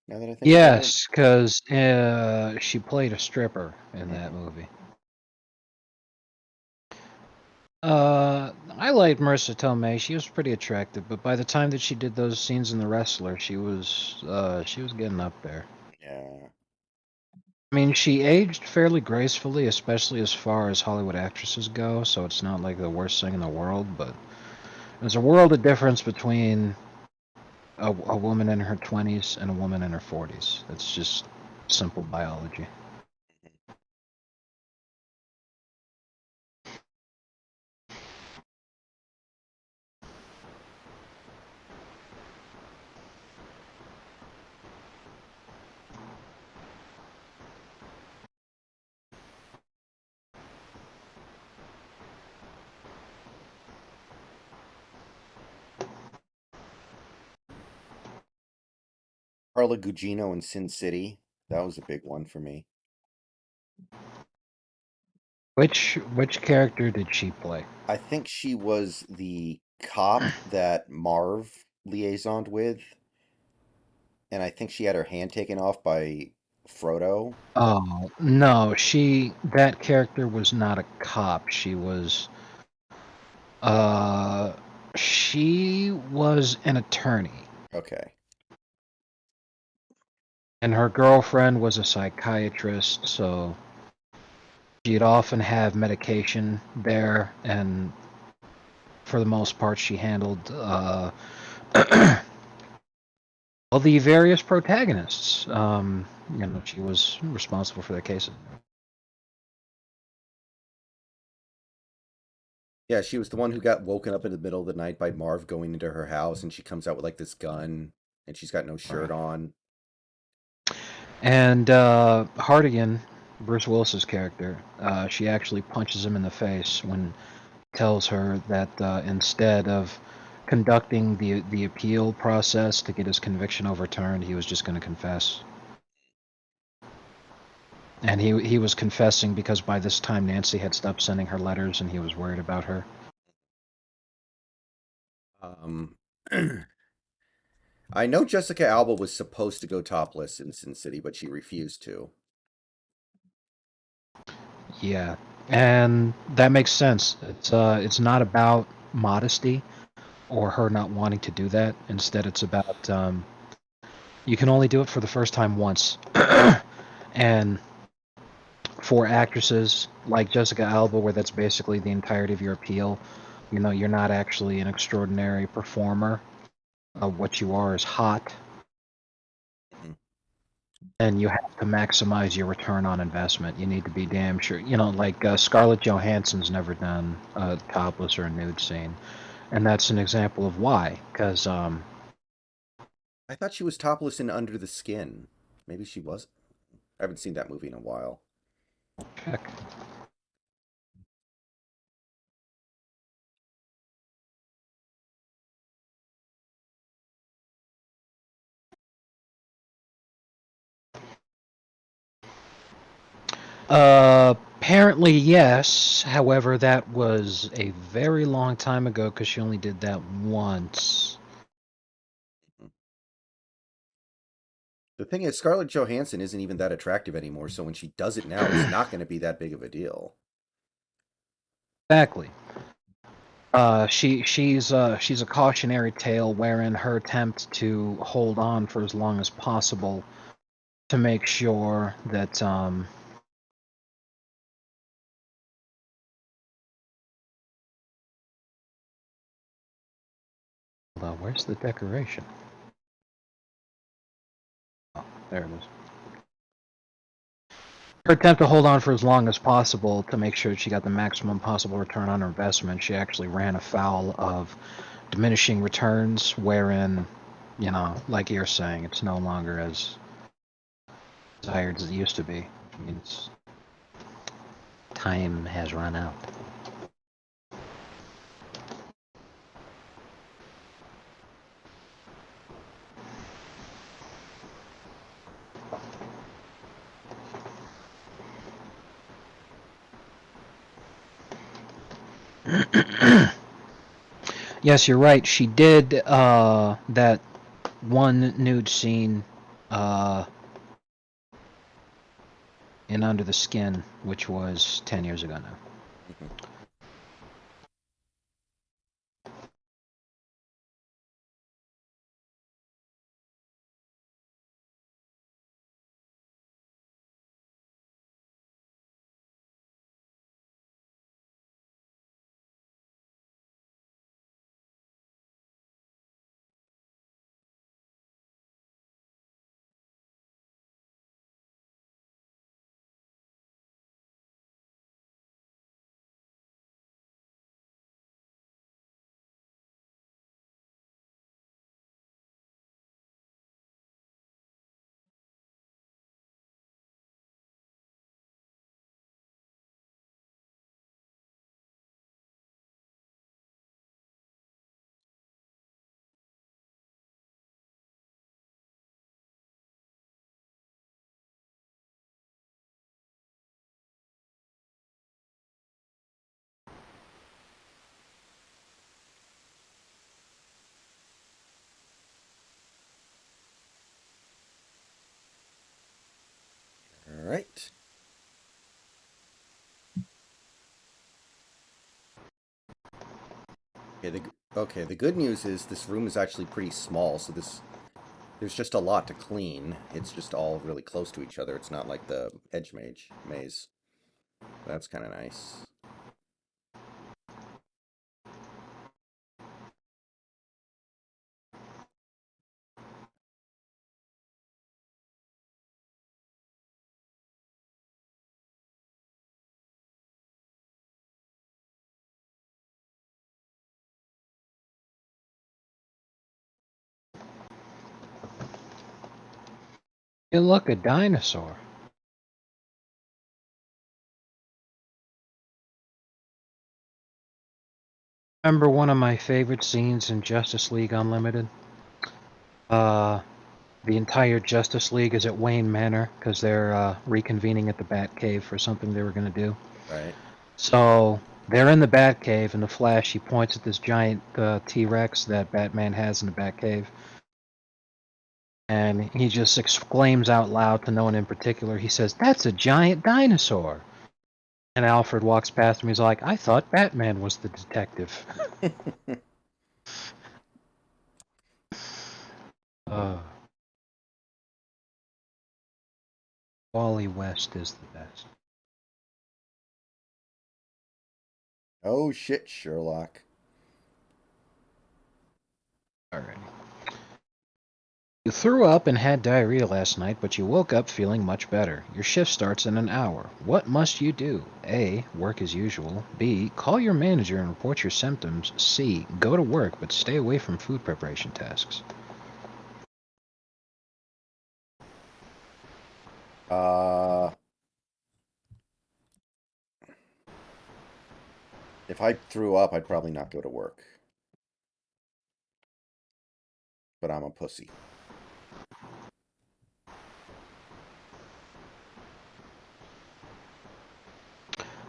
now that I think about it. Yes, because she played a stripper in that Hmm. movie. I liked Marissa Tomei. She was pretty attractive, but by the time that she did those scenes in The Wrestler, she was getting up there. Yeah. I mean, she aged fairly gracefully, especially as far as Hollywood actresses go, so it's not like the worst thing in the world, but there's a world of difference between a woman in her 20s and a woman in her 40s. It's just simple biology. Carla Gugino in Sin City. That was a big one for me. Which character did she play? I think she was the cop that Marv liaisoned with, and I think she had her hand taken off by Frodo. Oh, no, that character was not a cop. Uh, she was an attorney, Okay. and her girlfriend was a psychiatrist, so she'd often have medication there, and for the most part, she handled all the various protagonists. She was responsible for their cases. Yeah, she was the one who got woken up in the middle of the night by Marv going into her house, and she comes out with like this gun, and she's got no shirt Right. on. And Hardigan, Bruce Willis's character, she actually punches him in the face when tells her that instead of conducting the appeal process to get his conviction overturned, he was just going to confess. And he was confessing because by this time Nancy had stopped sending her letters and he was worried about her. Um, I know Jessica Alba was supposed to go topless in Sin City, but she refused to. Yeah, and that makes sense. It's not about modesty or her not wanting to do that. Instead, it's about you can only do it for the first time once, and for actresses like Jessica Alba, where that's basically the entirety of your appeal, you know, you're not actually an extraordinary performer. What you are is hot, Mhm. and you have to maximize your return on investment. You need to be damn sure. You know, like Scarlett Johansson's never done a topless or a nude scene, and that's an example of why. Because I thought she was topless in Under the Skin. Maybe she was. I haven't seen that movie in a while. check. Apparently, yes. However, that was a very long time ago because she only did that once. Mhm. The thing is, Scarlett Johansson isn't even that attractive anymore, so when she does it now, it's not going to be that big of a deal. Exactly. She's a cautionary tale wherein her attempt to hold on for as long as possible to make sure that hold on, where's the decoration? Oh, there it is. Her attempt to hold on for as long as possible to make sure she got the maximum possible return on her investment. She actually ran afoul of diminishing returns, wherein, you know, like you're saying, it's no longer as desired as it used to be. It means time has run out. Yes, you're right. She did that one nude scene uh, in Under the Skin, which was 10 years ago now. Mhm. All right. Okay, the good news is this room is actually pretty small, so there's just a lot to clean. It's just all really close to each other. It's not like the Edge Mage maze. That's kind of nice. Hey, look, a dinosaur. Remember one of my favorite scenes in Justice League Unlimited? Uh, The entire Justice League is at Wayne Manor because they're reconvening at the Batcave for something they were going to do. Right. So they're in the Batcave, and the Flash he points at this giant T-Rex that Batman has in the Batcave, and he just exclaims out loud to no one in particular. He says, "That's a giant dinosaur." And Alfred walks past him. He's like, "I thought Batman was the detective." uh, Wally West is the best. Oh shit, Sherlock. Alright. You threw up and had diarrhea last night, but you woke up feeling much better. Your shift starts in an hour. What must you do? A. Work as usual. B. Call your manager and report your symptoms. C. Go to work, but stay away from food preparation tasks. Uh, if I threw up, I'd probably not go to work. But I'm a pussy.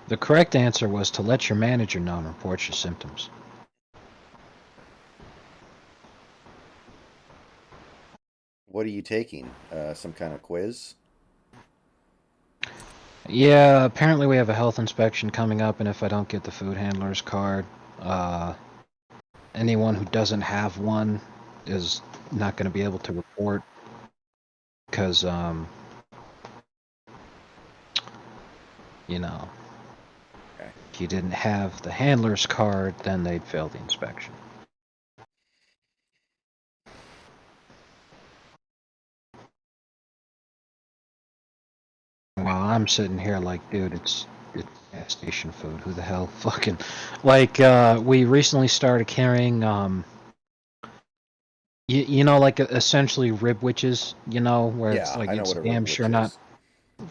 The correct answer was to let your manager know and report your symptoms. What are you taking? Some kind of quiz? Yeah, apparently we have a health inspection coming up, and if I don't get the food handler's card, uh, anyone who doesn't have one is not going to be able to report because, you know, Okay. if you didn't have the handler's card, then they'd fail the inspection. While I'm sitting here like, dude, it's gas station food. Who the hell fucking like we recently started carrying you know like essentially rib witches, you know, where it's Yeah, like I know it's what a rib damn witch sure not is.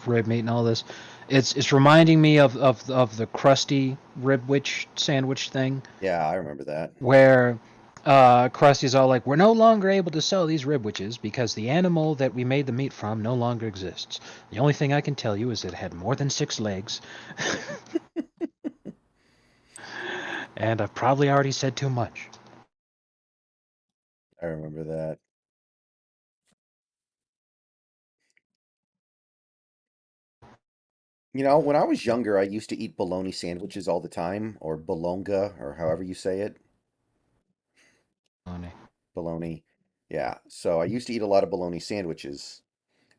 rib meat and all this. It's reminding me of the crusty rib witch sandwich thing Yeah, I remember that. where Krusty's all like, "We're no longer able to sell these rib witches because the animal that we made the meat from no longer exists. The only thing I can tell you is it had more than 6 legs." And I've probably already said too much. I remember that. You know, when I was younger, I used to eat bologna sandwiches all the time, or bologna, or however you say it. Funny. Bologna. Yeah. So I used to eat a lot of bologna sandwiches.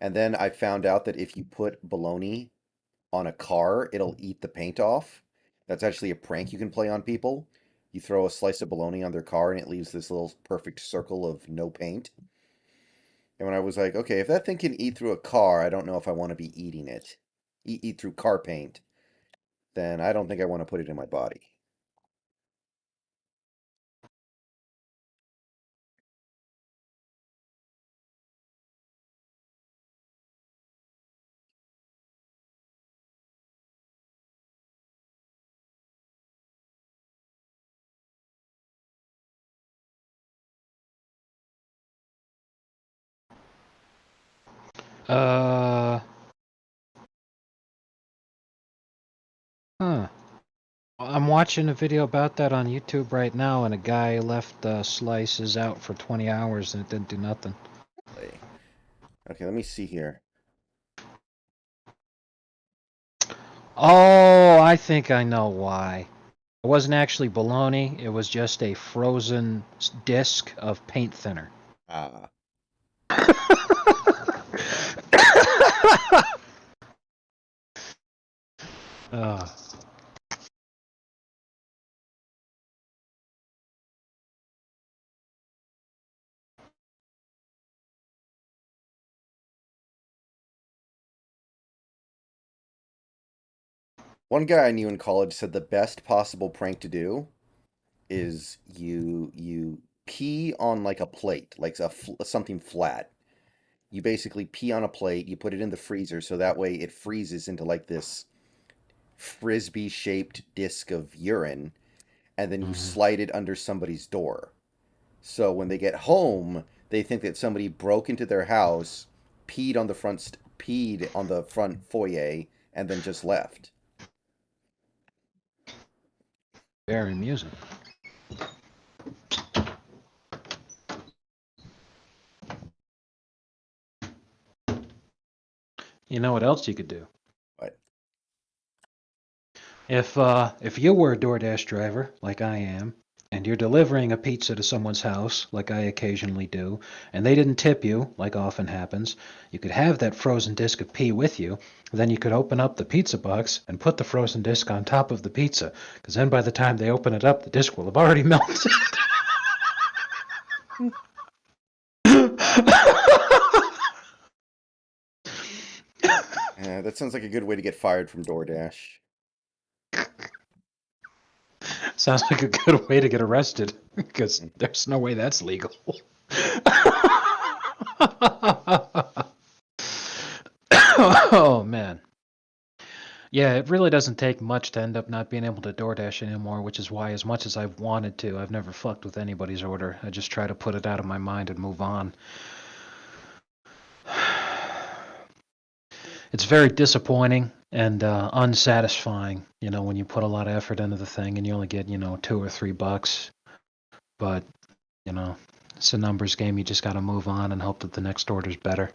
And then I found out that if you put bologna on a car, it'll eat the paint off. That's actually a prank you can play on people. You throw a slice of bologna on their car and it leaves this little perfect circle of no paint. And when I was like, okay, if that thing can eat through a car, I don't know if I want to be eating it. Eat through car paint, then I don't think I want to put it in my body. Uh, huh. I'm watching a video about that on YouTube right now, and a guy left slices out for 20 hours and it didn't do nothing. Like, okay, let me see here. Oh, I think I know why. It wasn't actually bologna, it was just a frozen disc of paint thinner. Ah, uh, one guy I knew in college said the best possible prank to do is you pee on like a plate, like something flat. You basically pee on a plate, you put it in the freezer so that way it freezes into like this frisbee shaped disc of urine, and then you mhm. slide it under somebody's door. So when they get home, They think that somebody broke into their house, peed on the front foyer, and then just left. Very amusing. You know what else you could do? But If you were a DoorDash driver, like I am, and you're delivering a pizza to someone's house, like I occasionally do, and they didn't tip you, like often happens, you could have that frozen disc of pee with you. Then you could open up the pizza box and put the frozen disc on top of the pizza, because then by the time they open it up, the disc will have already melted. that sounds like a good way to get fired from DoorDash. Sounds like a good way to get arrested, because there's no way that's legal. Oh man. Yeah, it really doesn't take much to end up not being able to DoorDash anymore, which is why, as much as I've wanted to, I've never fucked with anybody's order. I just try to put it out of my mind and move on. It's very disappointing and unsatisfying, when you put a lot of effort into the thing and you only get, $2 or $3. But, you know, it's a numbers game. You just got to move on and hope that the next order's better.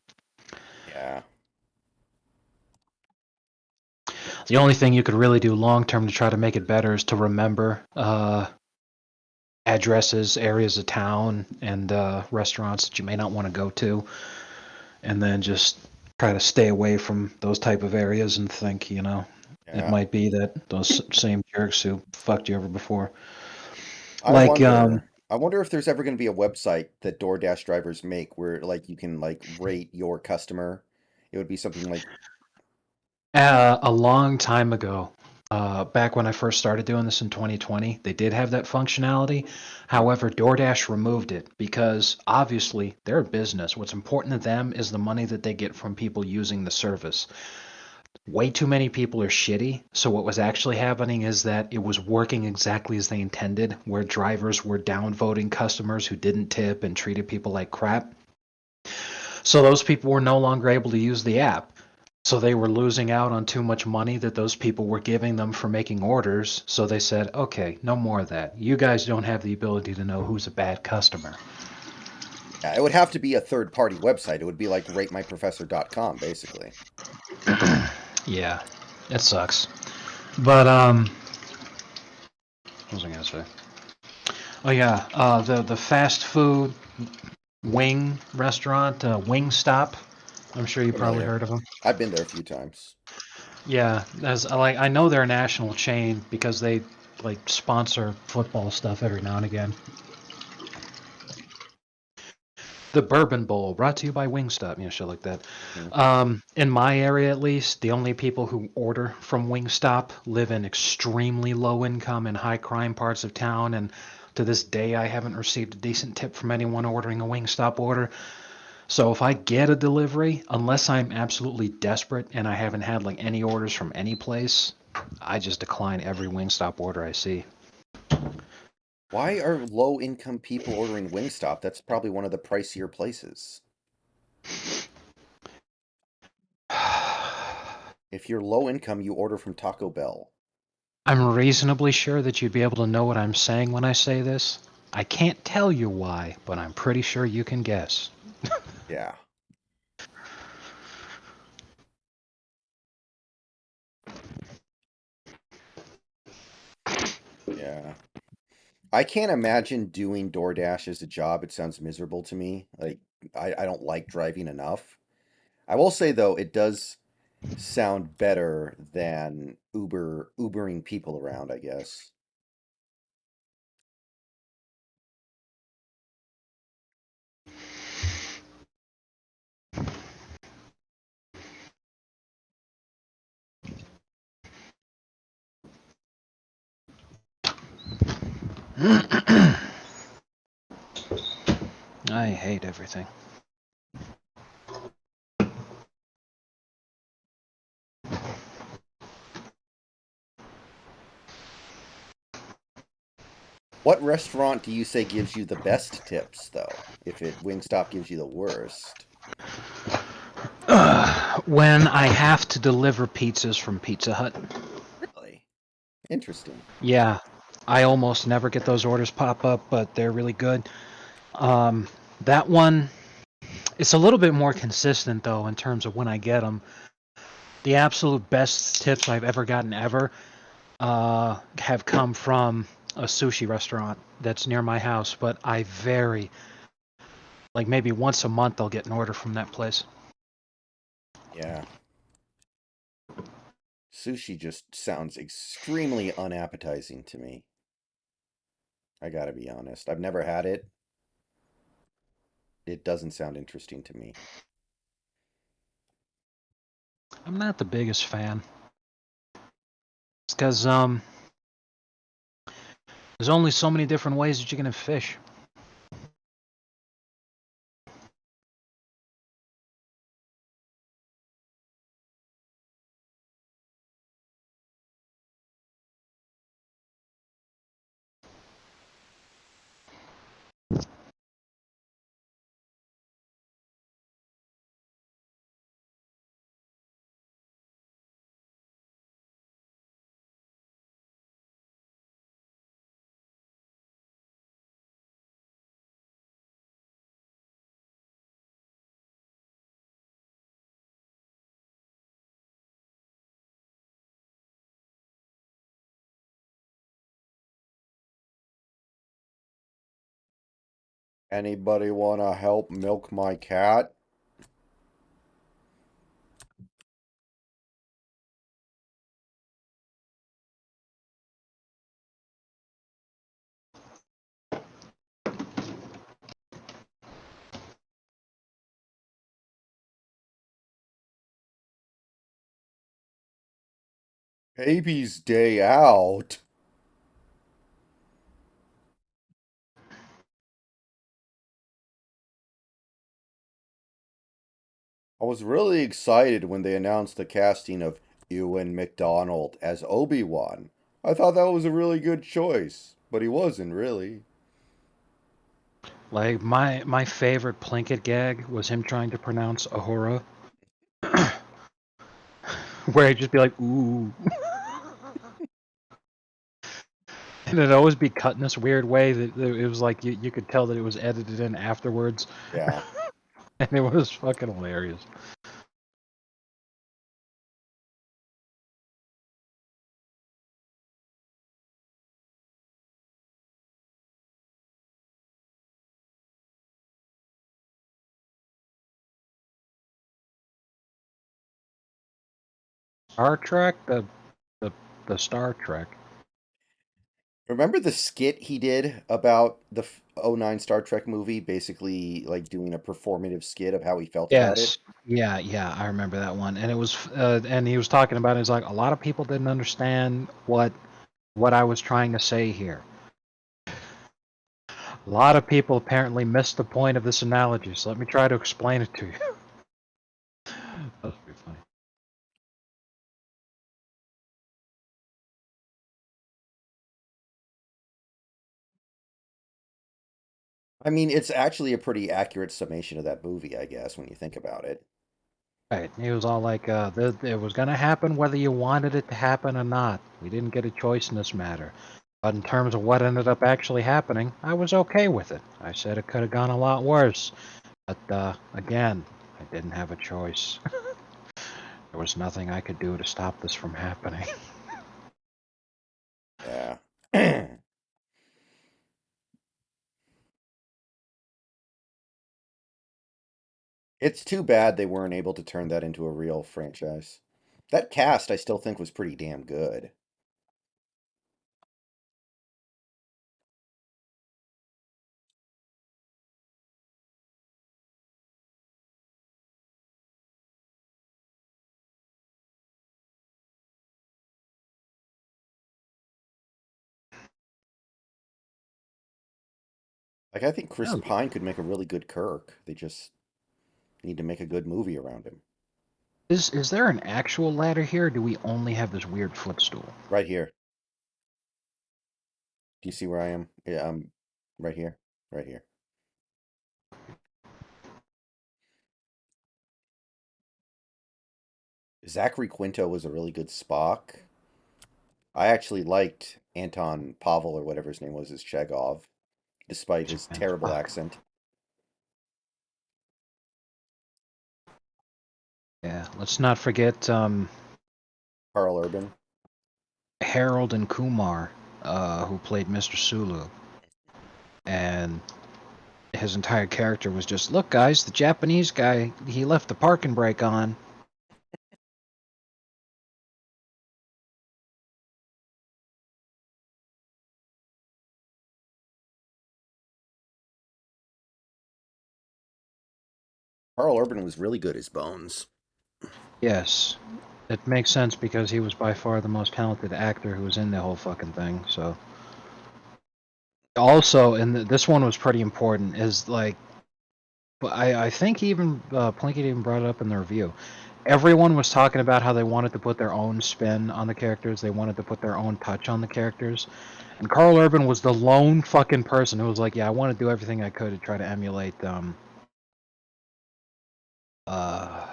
Yeah. The only thing you could really do long term to try to make it better is to remember addresses, areas of town, and restaurants that you may not want to go to, and then just try to stay away from those type of areas and think, it Yeah. might be that those same jerks who fucked you over before. I Like, wonder. I wonder if there's ever going to be a website that DoorDash drivers make where like you can like rate your customer. It would be something like, a long time ago, back when I first started doing this in 2020, they did have that functionality. hmm, However, DoorDash removed it because obviously they're a business. What's important to them is the money that they get from people using the service. Way too many people are shitty. So what was actually happening is that it was working exactly as they intended, where drivers were downvoting customers who didn't tip and treated people like crap. So those people were no longer able to use the app. So they were losing out on too much money that those people were giving them for making orders. So they said, okay, no more of that. You guys don't have the ability to know who's a bad customer. yeah, it would have to be a third party website. It would be like ratemyprofessor.com basically. Yeah, it sucks. But what was I gonna say? Oh yeah, the fast food wing restaurant, Wingstop. I'm sure you probably Familiar. heard of them. I've been there a few times. Yeah, as like I know they're a national chain because they like sponsor football stuff every now and again. The Bourbon Bowl, brought to you by Wingstop, shit like that. Hmm. In my area, at least, the only people who order from Wingstop live in extremely low income and high crime parts of town, and to this day, I haven't received a decent tip from anyone ordering a Wingstop order. So if I get a delivery, unless I'm absolutely desperate and I haven't had like any orders from any place, I just decline every Wingstop order I see. Why are low income people ordering Wingstop? That's probably one of the pricier places. If you're low income, you order from Taco Bell. I'm reasonably sure that you'd be able to know what I'm saying when I say this. I can't tell you why, but I'm pretty sure you can guess. Yeah. Yeah. I can't imagine doing DoorDash as a job. It sounds miserable to me. Like I don't like driving enough. I will say though, it does sound better than Ubering people around, I guess. I hate everything. What restaurant do you say gives you the best tips, though? If it Wingstop gives you the worst. When I have to deliver pizzas from Pizza Hut. Really? Interesting. Yeah, I almost never get those orders pop up, but they're really good. Um, that one, it's a little bit more consistent though in terms of when I get them. The absolute best tips I've ever gotten ever have come from a sushi restaurant that's near my house, but I vary. Like maybe once a month I'll get an order from that place. Yeah. Sushi just sounds extremely unappetizing to me. I gotta be honest. I've never had it. It doesn't sound interesting to me. I'm not the biggest fan. It's because there's only so many different ways that you can fish. Anybody wanna help milk my cat? Baby's day out. I was really excited when they announced the casting of Ewan McDonald as Obi-Wan. I thought that was a really good choice, but he wasn't really. Like my favorite Plinkett gag was him trying to pronounce Ahura, where he'd just be like, "Ooh," and it'd always be cut in this weird way that it was like you could tell that it was edited in afterwards, Yeah. and it was fucking hilarious. Star Trek, the the Star Trek. Remember the skit he did about the '09 Star Trek movie, basically like doing a performative skit of how he felt about it? Yes, yeah, I remember that one, and it was, and he was talking about it. He's like, a lot of people didn't understand what I was trying to say here. A lot of people apparently missed the point of this analogy, so let me try to explain it to you. That would be funny. I mean, it's actually a pretty accurate summation of that movie, I guess, when you think about it. Right. He was all like, it was going to happen whether you wanted it to happen or not. We didn't get a choice in this matter. But in terms of what ended up actually happening, I was okay with it. I said it could have gone a lot worse. But, again, I didn't have a choice. There was nothing I could do to stop this from happening. Yeah. It's too bad they weren't able to turn that into a real franchise. That cast I still think was pretty damn good. Like I think Chris Oh, Pine could make a really good Kirk. They just need to make a good movie around him. is there an actual ladder here, or do we only have this weird footstool? Right here. Do you see where I am? Yeah, I'm right here. Right here. Zachary Quinto was a really good Spock. I actually liked Anton Pavel or whatever his name was as Chekhov, despite his And terrible fuck. accent. Yeah, let's not forget Carl Urban. Harold and Kumar, who played Mr. Sulu, and his entire character was just, look, guys, the Japanese guy, he left the parking brake on. Carl Urban was really good as Bones. Yes, it makes sense because he was by far the most talented actor who was in the whole fucking thing. So, also, and this one was pretty important, is like, but I think even Plinkett even brought it up in the review. Everyone was talking about how they wanted to put their own spin on the characters. They wanted to put their own touch on the characters. And Carl Urban was the lone fucking person who was like, "Yeah, I want to do everything I could to try to emulate uh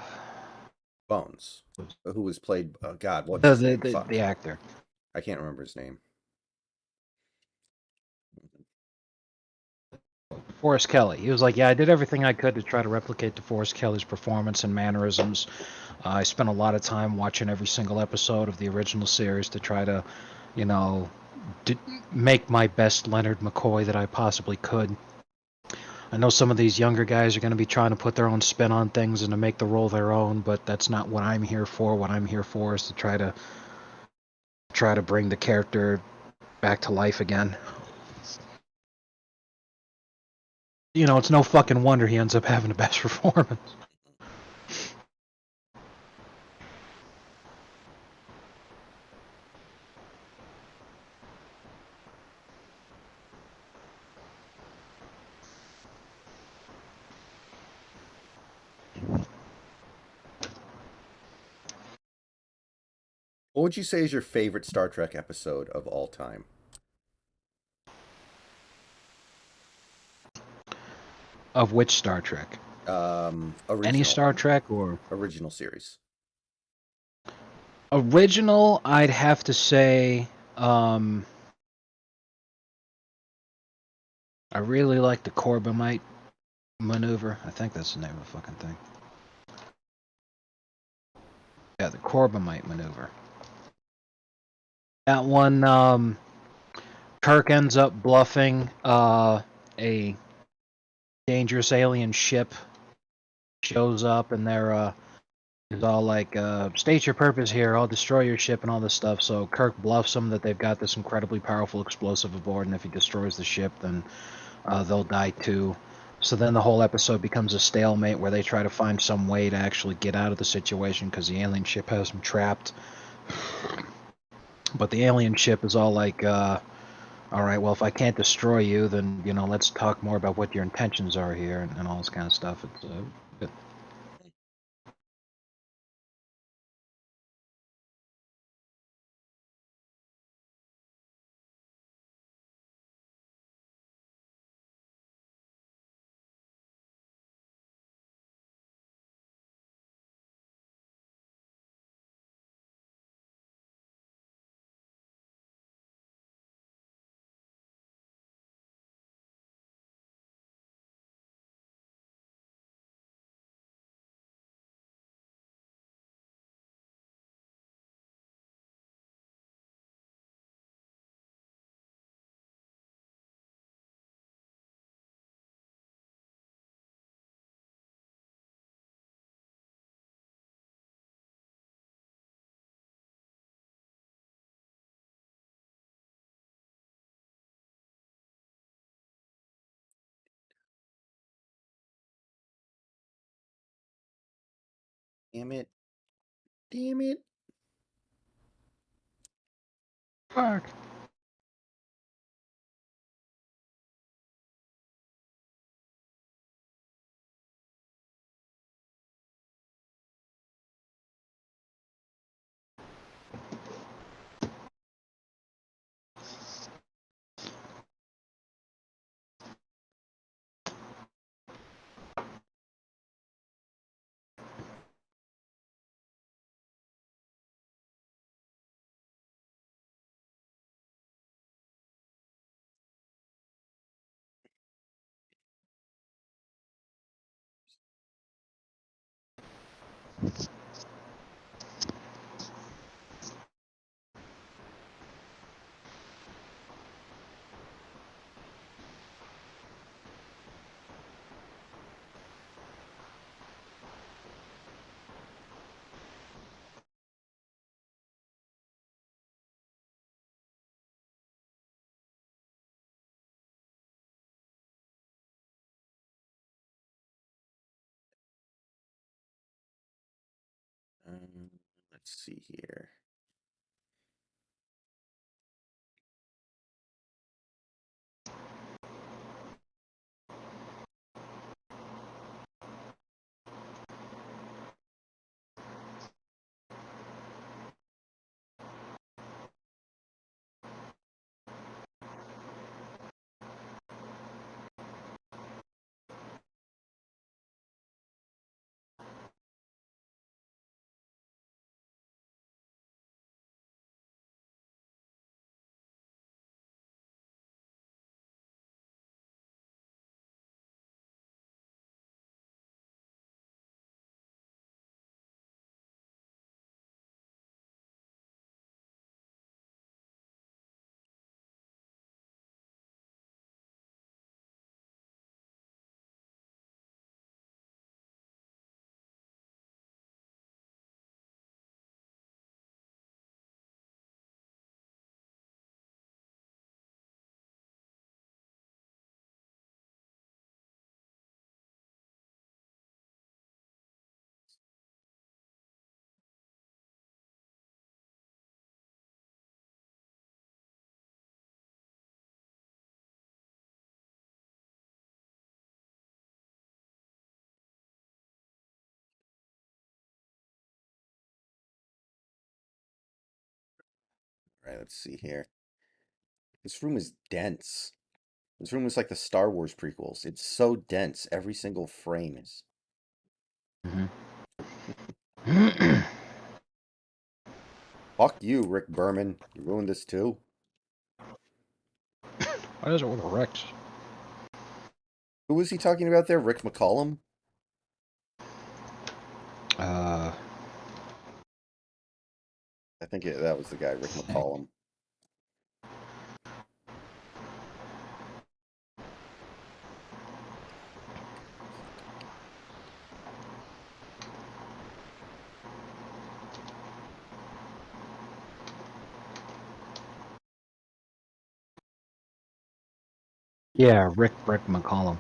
Bones, who was played. God, what's the his the name? the, the Fuck, actor." I can't remember his name. Forrest Kelly. He was like, "Yeah, I did everything I could to try to replicate DeForest Kelly's performance and mannerisms. I spent a lot of time watching every single episode of the original series to try to, you know, d- make my best Leonard McCoy that I possibly could. I know some of these younger guys are going to be trying to put their own spin on things and to make the role their own, but that's not what I'm here for. What I'm here for is to try to bring the character back to life again. You know, it's no fucking wonder he ends up having the best performance." What would you say is your favorite Star Trek episode of all time? Of which Star Trek? Any Original Star Trek or original series. original? I'd have to say, um, I really like the Corbomite maneuver. I think that's the name of the fucking thing. Yeah, the Corbomite maneuver. That one, Kirk ends up bluffing a dangerous alien ship shows up, and they're is all like, state your purpose here, I'll destroy your ship and all this stuff. So Kirk bluffs them that they've got this incredibly powerful explosive aboard, and if he destroys the ship, then they'll die too. So then the whole episode becomes a stalemate where they try to find some way to actually get out of the situation because the alien ship has them trapped. But the alien ship is all like, all right, well, if I can't destroy you, then, let's talk more about what your intentions are here and all this kind of stuff. It's it, Damn it! Damn it! fuck. Um, let's see here. All right, let's see here. This room is dense. This room is like the Star Wars prequels. It's so dense. Every single frame is. Mm-hmm. Fuck you, Rick Berman. You ruined this too. Why is it with a Rex? Who was he talking about there? Rick McCollum? Uh, I think that was the guy, Rick McCollum. yeah, Rick McCollum.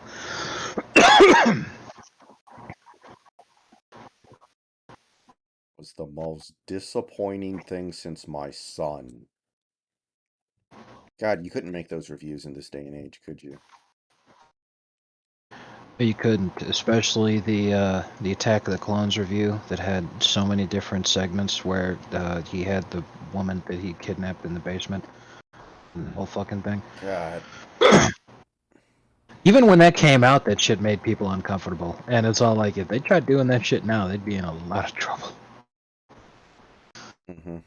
Was the most disappointing thing since my son. God, you couldn't make those reviews in this day and age, could you? You couldn't, especially the Attack of the Clones review that had so many different segments where he had the woman that he kidnapped in the basement, and the whole fucking thing. God. Even when that came out, that shit made people uncomfortable, and it's all like if they tried doing that shit now, they'd be in a lot of trouble. Hmm.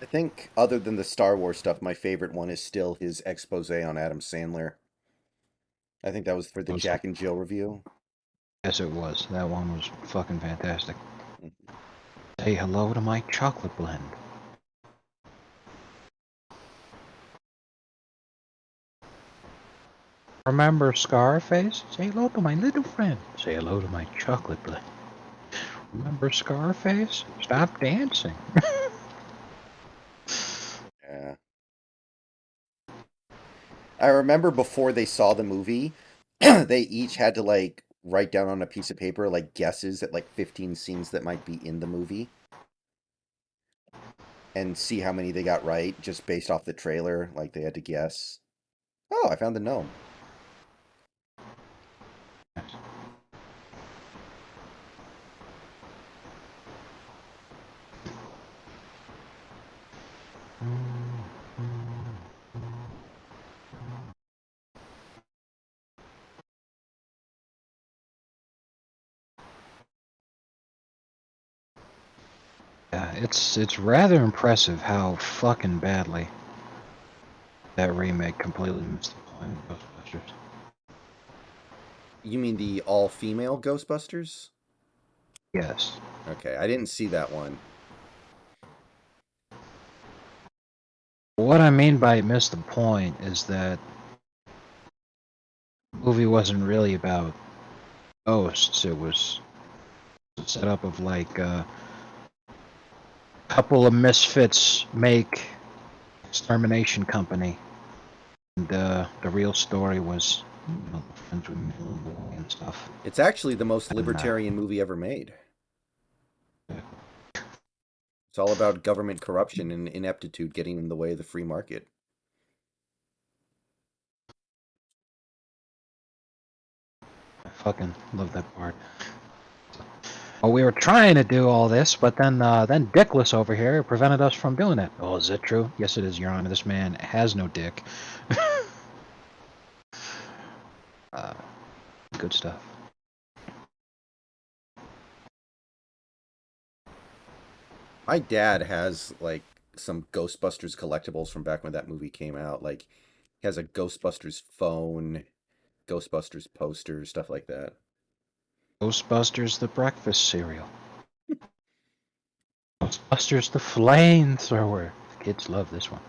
I think, other than the Star Wars stuff, my favorite one is still his expose on Adam Sandler. I think that was for the Jack and Jill review. Yes, it was. That one was fucking fantastic. Mhm. Say hello to my chocolate blend. Remember Scarface? Say hello to my little friend. Say hello to my chocolate blend. Remember Scarface? Stop dancing. Yeah. I remember before they saw the movie, they each had to like write down on a piece of paper like guesses at like 15 scenes that might be in the movie and see how many they got right just based off the trailer. Like they had to guess. Oh, I found the gnome. it's rather impressive how fucking badly that remake completely missed the point of Ghostbusters. You mean the all-female Ghostbusters? Yes. Okay, I didn't see that one. What I mean by it missed the point is that the movie wasn't really about ghosts. It was a setup of like a couple of misfits make extermination company, and the real story was friends with and stuff. It's actually the most And libertarian movie ever made. It's all about government corruption and ineptitude getting in the way of the free market. I fucking love that part. Well, we were trying to do all this, but then Dickless over here prevented us from doing it. Oh, is it true? Yes, it is, Your Honor. This man has no dick. uh, Good stuff. My dad has like some Ghostbusters collectibles from back when that movie came out. Like he has a Ghostbusters phone, Ghostbusters poster, stuff like that. Ghostbusters the breakfast cereal. Ghostbusters the flamethrower. Kids love this one.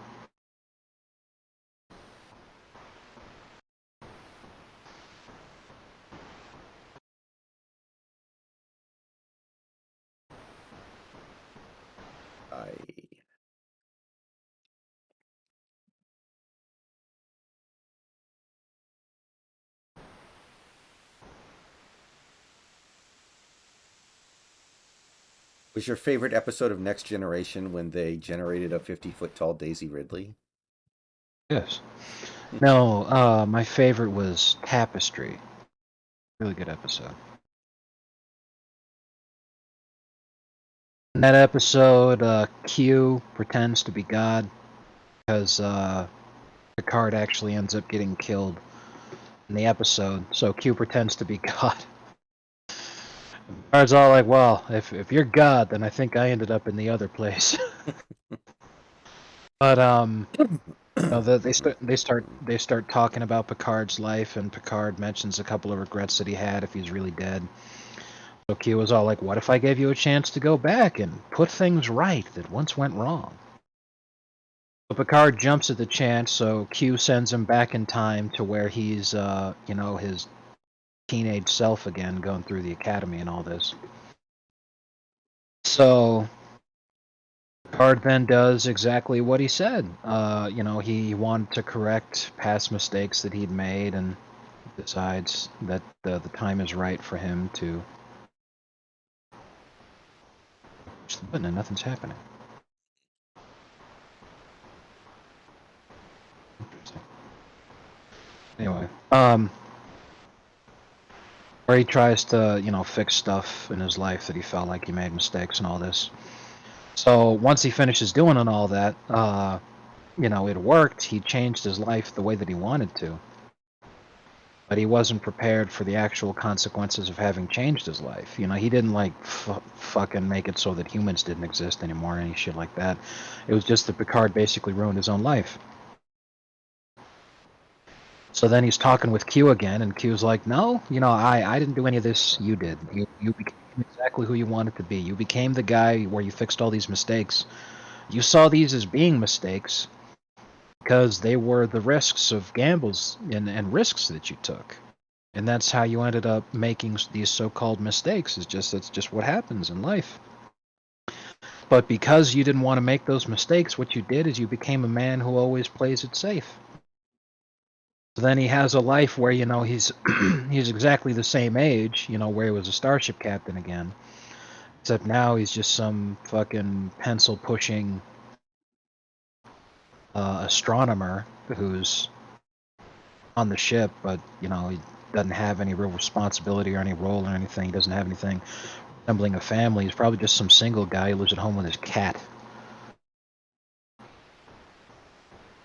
I Was your favorite episode of Next Generation when they generated a 50-foot tall Daisy Ridley? Yes. No, my favorite was Tapestry. Really good episode. In that episode, Q pretends to be God because Picard actually ends up getting killed in the episode. So Q pretends to be God. Picard's all like, "Well, if you're God, then I think I ended up in the other place." But they start talking about Picard's life, and Picard mentions a couple of regrets that he had if he's really dead. So Q was all like, "What if I gave you a chance to go back and put things right that once went wrong?" So Picard jumps at the chance, so Q sends him back in time to where he's, his teenage self again, going through the academy and all this. So Picard then does exactly what he said. He wanted to correct past mistakes that he'd made, and decides that the time is right for him to push the button and nothing's happening. Interesting. Anyway, where he tries to, fix stuff in his life that he felt like he made mistakes and all this. So once he finishes doing and all that, it worked. He changed his life the way that he wanted to, but he wasn't prepared for the actual consequences of having changed his life. He didn't like fucking make it so that humans didn't exist anymore or any shit like that. It was just that Picard basically ruined his own life. So then he's talking with Q again, and Q's like, "No, I didn't do any of this. You did. You became exactly who you wanted to be. You became the guy where you fixed all these mistakes. You saw these as being mistakes because they were the risks of gambles and risks that you took. And that's how you ended up making these so-called mistakes. That's just what happens in life. But because you didn't want to make those mistakes, what you did is you became a man who always plays it safe." So then he has a life where he's he's exactly the same age, where he was a starship captain again. Except now he's just some fucking pencil pushing astronomer who's on the ship, but he doesn't have any real responsibility or any role or anything. He doesn't have anything resembling a family. He's probably just some single guy who lives at home with his cat.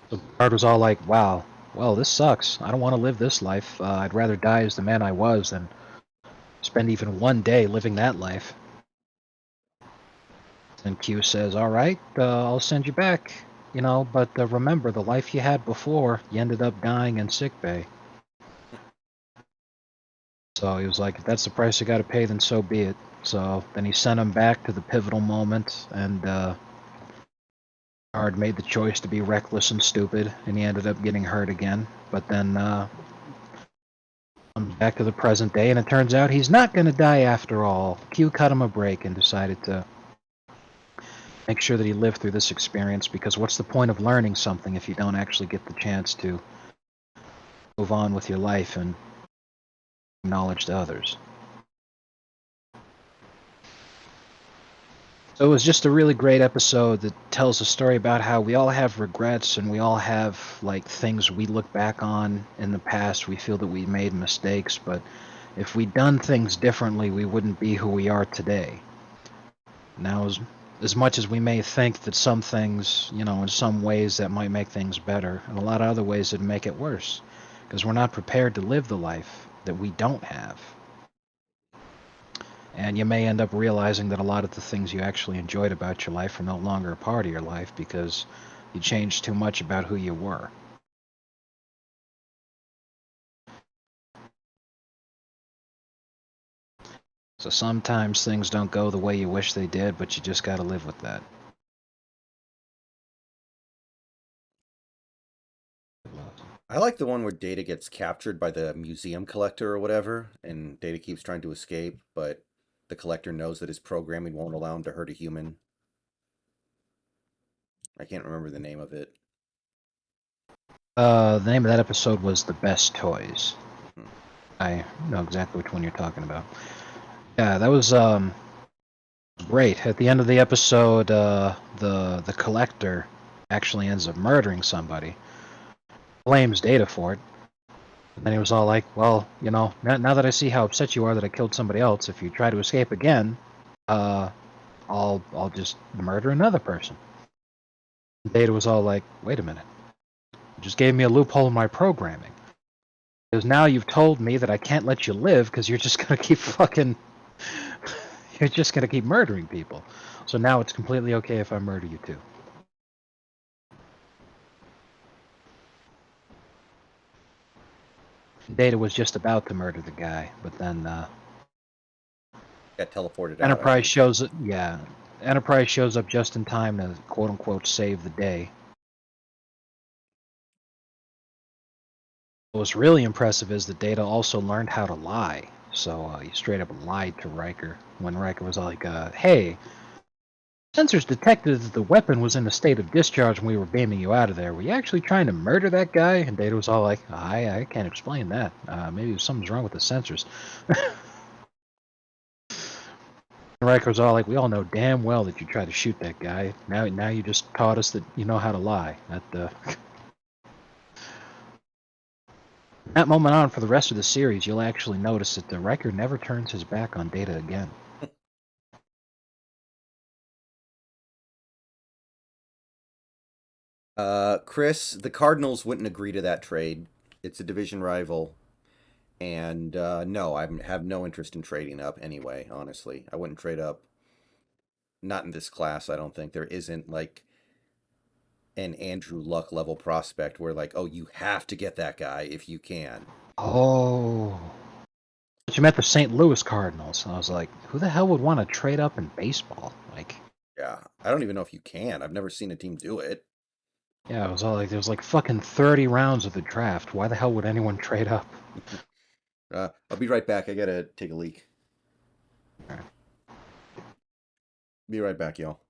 So Picard was all like, "Wow, well, this sucks. I don't want to live this life. I'd rather die as the man I was than spend even one day living that life." And Q says, "All right, I'll send you back. But remember, the life you had before, you ended up dying in sick bay." So he was like, "If that's the price I got to pay, then so be it." So then he sent him back to the pivotal moment, and Hard made the choice to be reckless and stupid, and he ended up getting hurt again. But then comes back to the present day, and it turns out he's not going to die after all. Q cut him a break and decided to make sure that he lived through this experience, because what's the point of learning something if you don't actually get the chance to move on with your life and acknowledge to others? So it was just a really great episode that tells a story about how we all have regrets and we all have like things we look back on in the past. We feel that we made mistakes, but if we'd done things differently, we wouldn't be who we are today. Now, as much as we may think that some things, in some ways that might make things better, and a lot of other ways that make it worse, because we're not prepared to live the life that we don't have. And you may end up realizing that a lot of the things you actually enjoyed about your life are no longer a part of your life because you changed too much about who you were. So sometimes things don't go the way you wish they did, but you just gotta live with that. I like the one where Data gets captured by the museum collector or whatever, and Data keeps trying to escape, but the collector knows that his programming won't allow him to hurt a human. I can't remember the name of it. The name of that episode was The Best Toys. Hmm. I know exactly which one you're talking about. Yeah, that was great. At the end of the episode, the collector actually ends up murdering somebody. Blames Data for it. And then he was all like, "Well, now that I see how upset you are that I killed somebody else, if you try to escape again, uh, I'll just murder another person." Data was all like, "Wait a minute, you just gave me a loophole in my programming. Because now you've told me that I can't let you live because you're just gonna keep fucking, you're just gonna keep murdering people. So now it's completely okay if I murder you too." Data was just about to murder the guy, but then Got teleported out, I Enterprise think. shows up. Yeah, Enterprise shows up just in time to quote unquote save the day. What's really impressive is that Data also learned how to lie. So he straight up lied to Riker when Riker was like, "Hey, sensors detected that the weapon was in a state of discharge when we were beaming you out of there. Were you actually trying to murder that guy?" And Data was all like, "I can't explain that. Maybe something's wrong with the sensors." And Riker was all like, "We all know damn well that you tried to shoot that guy. Now you just taught us that you know how to lie." That moment on, for the rest of the series, you'll actually notice that the Riker never turns his back on Data again. Chris, the Cardinals wouldn't agree to that trade. It's a division rival, and no, I have no interest in trading up anyway. Honestly, I wouldn't trade up. Not in this class. I don't think there isn't like an Andrew Luck level prospect where like, oh, you have to get that guy if you can. Oh. But you met the St. Louis Cardinals, and I was like, who the hell would want to trade up in baseball? Like, Yeah, I don't even know if you can. I've never seen a team do it. yeah, it was all like, there was like fucking 30 rounds of the draft. Why the hell would anyone trade up? I'll be right back. I gotta take a leak. Be right back, y'all.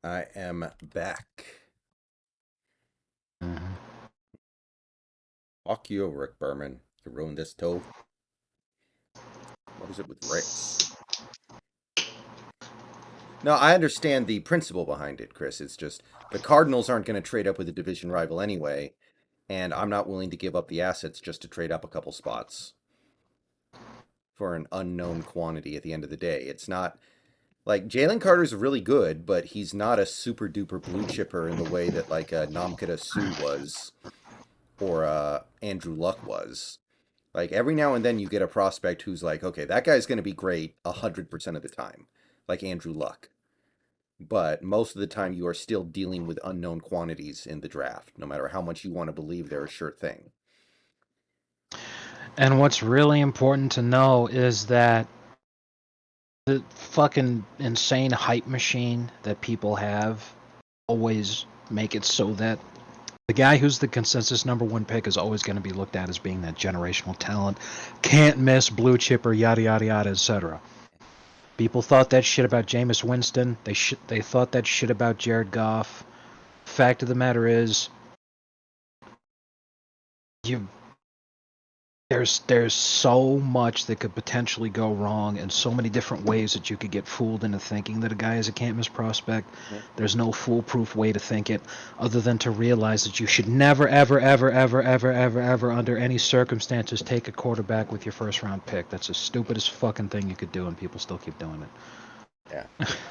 I am back. Mhm. Fuck you, Rick Berman. You ruined this too. What is it with Ricks? No, I understand the principle behind it, Chris. It's just the Cardinals aren't going to trade up with a division rival anyway, and I'm not willing to give up the assets just to trade up a couple spots for an unknown quantity at the end of the day. It's not like Jalen Carter's really good, but he's not a super duper blue chipper in the way that like Namkita Sue was or Andrew Luck was. Like every now and then you get a prospect who's like, okay, that guy's going to be great 100% of the time, like Andrew Luck. But most of the time you are still dealing with unknown quantities in the draft, no matter how much you want to believe they're a sure thing. And what's really important to know is that the fucking insane hype machine that people have always make it so that the guy who's the consensus number one pick is always going to be looked at as being that generational talent, can't miss, blue chipper, yada yada yada, etc. People thought that shit about Jameis Winston. They thought that shit about Jared Goff. Fact of the matter is, you there's so much that could potentially go wrong, and so many different ways that you could get fooled into thinking that a guy is a can't miss prospect. Mhm. There's no foolproof way to think it, other than to realize that you should never, ever, ever, ever, ever, ever, ever, under any circumstances, take a quarterback with your first round pick. That's the stupidest fucking thing you could do, and people still keep doing Yeah.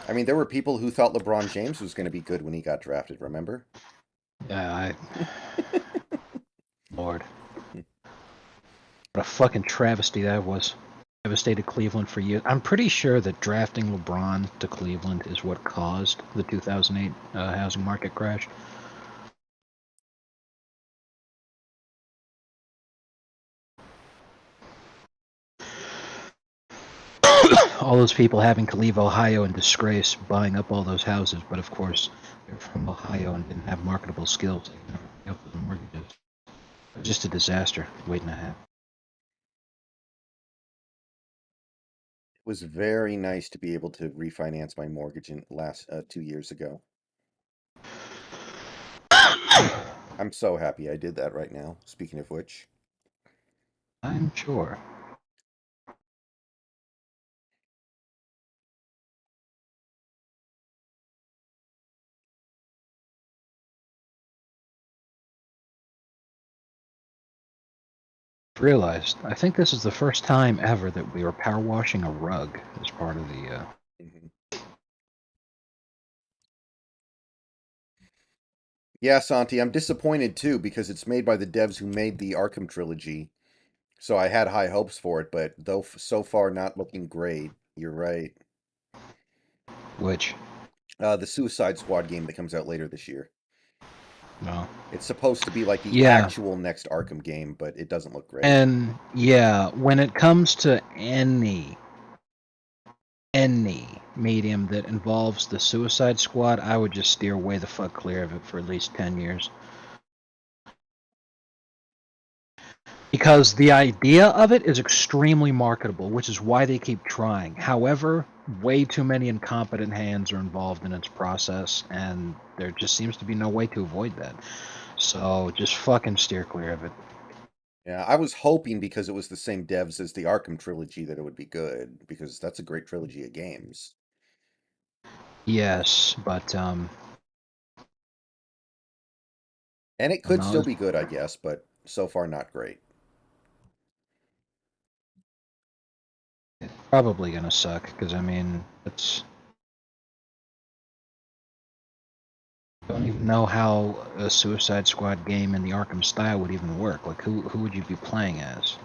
I mean, there were people who thought LeBron James was going to be good when he got drafted, remember? it. Lord, what a fucking travesty that was. Devastated Cleveland for years. I'm pretty sure that drafting LeBron to Cleveland is what caused the 2008 housing market crash. All those people having to leave Ohio in disgrace, buying up all those houses, but of course they're from Ohio and didn't have marketable skills. They never pay up the mortgages. Just a disaster waiting to happen. It was very nice to be able to refinance my mortgage in last 2 years ago. I'm so happy I did that right now. Speaking of which, I'm sure. Realized. I think this is the first time ever that we were power washing a rug as part of the. mhm. Yeah, Santi, I'm disappointed too because it's made by the devs who made the Arkham trilogy. So I had high hopes for it, but though so far not looking great. You're right. Which, The Suicide Squad game that comes out later this year. no. It's supposed to be like the Yeah, actual next Arkham game, but it doesn't look great. and yeah, when it comes to any medium that involves the Suicide Squad, I would just steer way the fuck clear of it for at least 10 years. Because the idea of it is extremely marketable, which is why they keep trying. However, way too many incompetent hands are involved in its process, and there just seems to be no way to avoid that. So just fucking steer clear of it. Yeah, I was hoping because it was the same devs as the Arkham trilogy that it would be good because that's a great trilogy of games. Yes, but And it I don't could know. still It's be good, I guess, but so far not great. probably gonna suck because I mean, it's I don't even know how a Suicide Squad game in the Arkham style would even work. Like, who would you be playing as?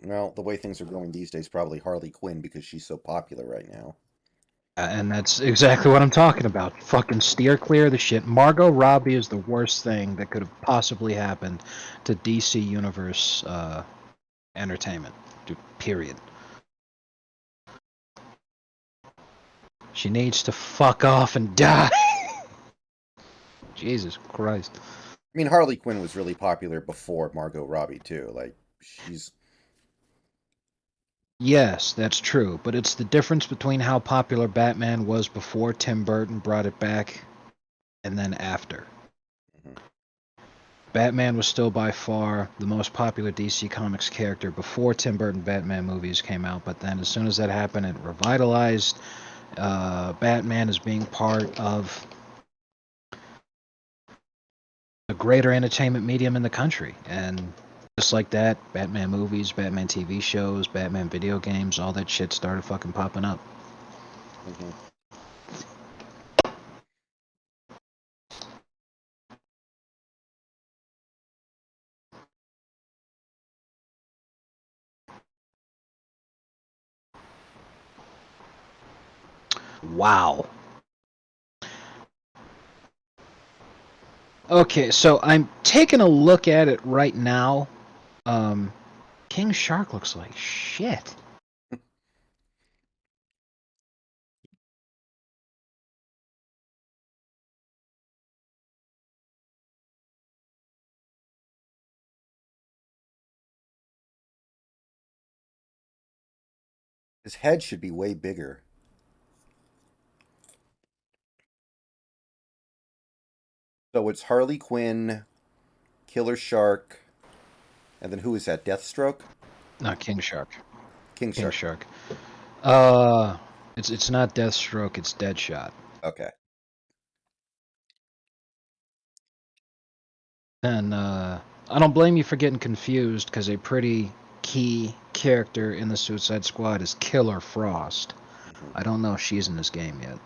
Well, the way things are going these days, probably Harley Quinn because she's so popular right now. And that's exactly what I'm talking about. Fucking steer clear of the shit. Margot Robbie is the worst thing that could have possibly happened to DC Universe entertainment. Period. She needs to fuck off and die. Jesus Christ. I mean, Harley Quinn was really popular before Margot Robbie too. Like she's Yes, that's true, but it's the difference between how popular Batman was before Tim Burton brought it back and then after. Mhm. Batman was still by far the most popular DC Comics character before Tim Burton Batman movies came out, but then as soon as that happened, it revitalized Batman as being part of a greater entertainment medium in the country. And just like that, Batman movies, Batman TV shows, Batman video games, all that shit started fucking popping up. Mhm. Wow. Okay, so I'm taking a look at it right now. Um, King Shark looks like shit. His head should be way bigger. So it's Harley Quinn, Killer Shark, and then who is that? Deathstroke? Not King Shark. King King Shark. Shark. Uh, it's not Deathstroke. It's Deadshot. Okay. And I don't blame you for getting confused because a pretty key character in the Suicide Squad is Killer Frost. Mhm. I don't know if she's in this game yet.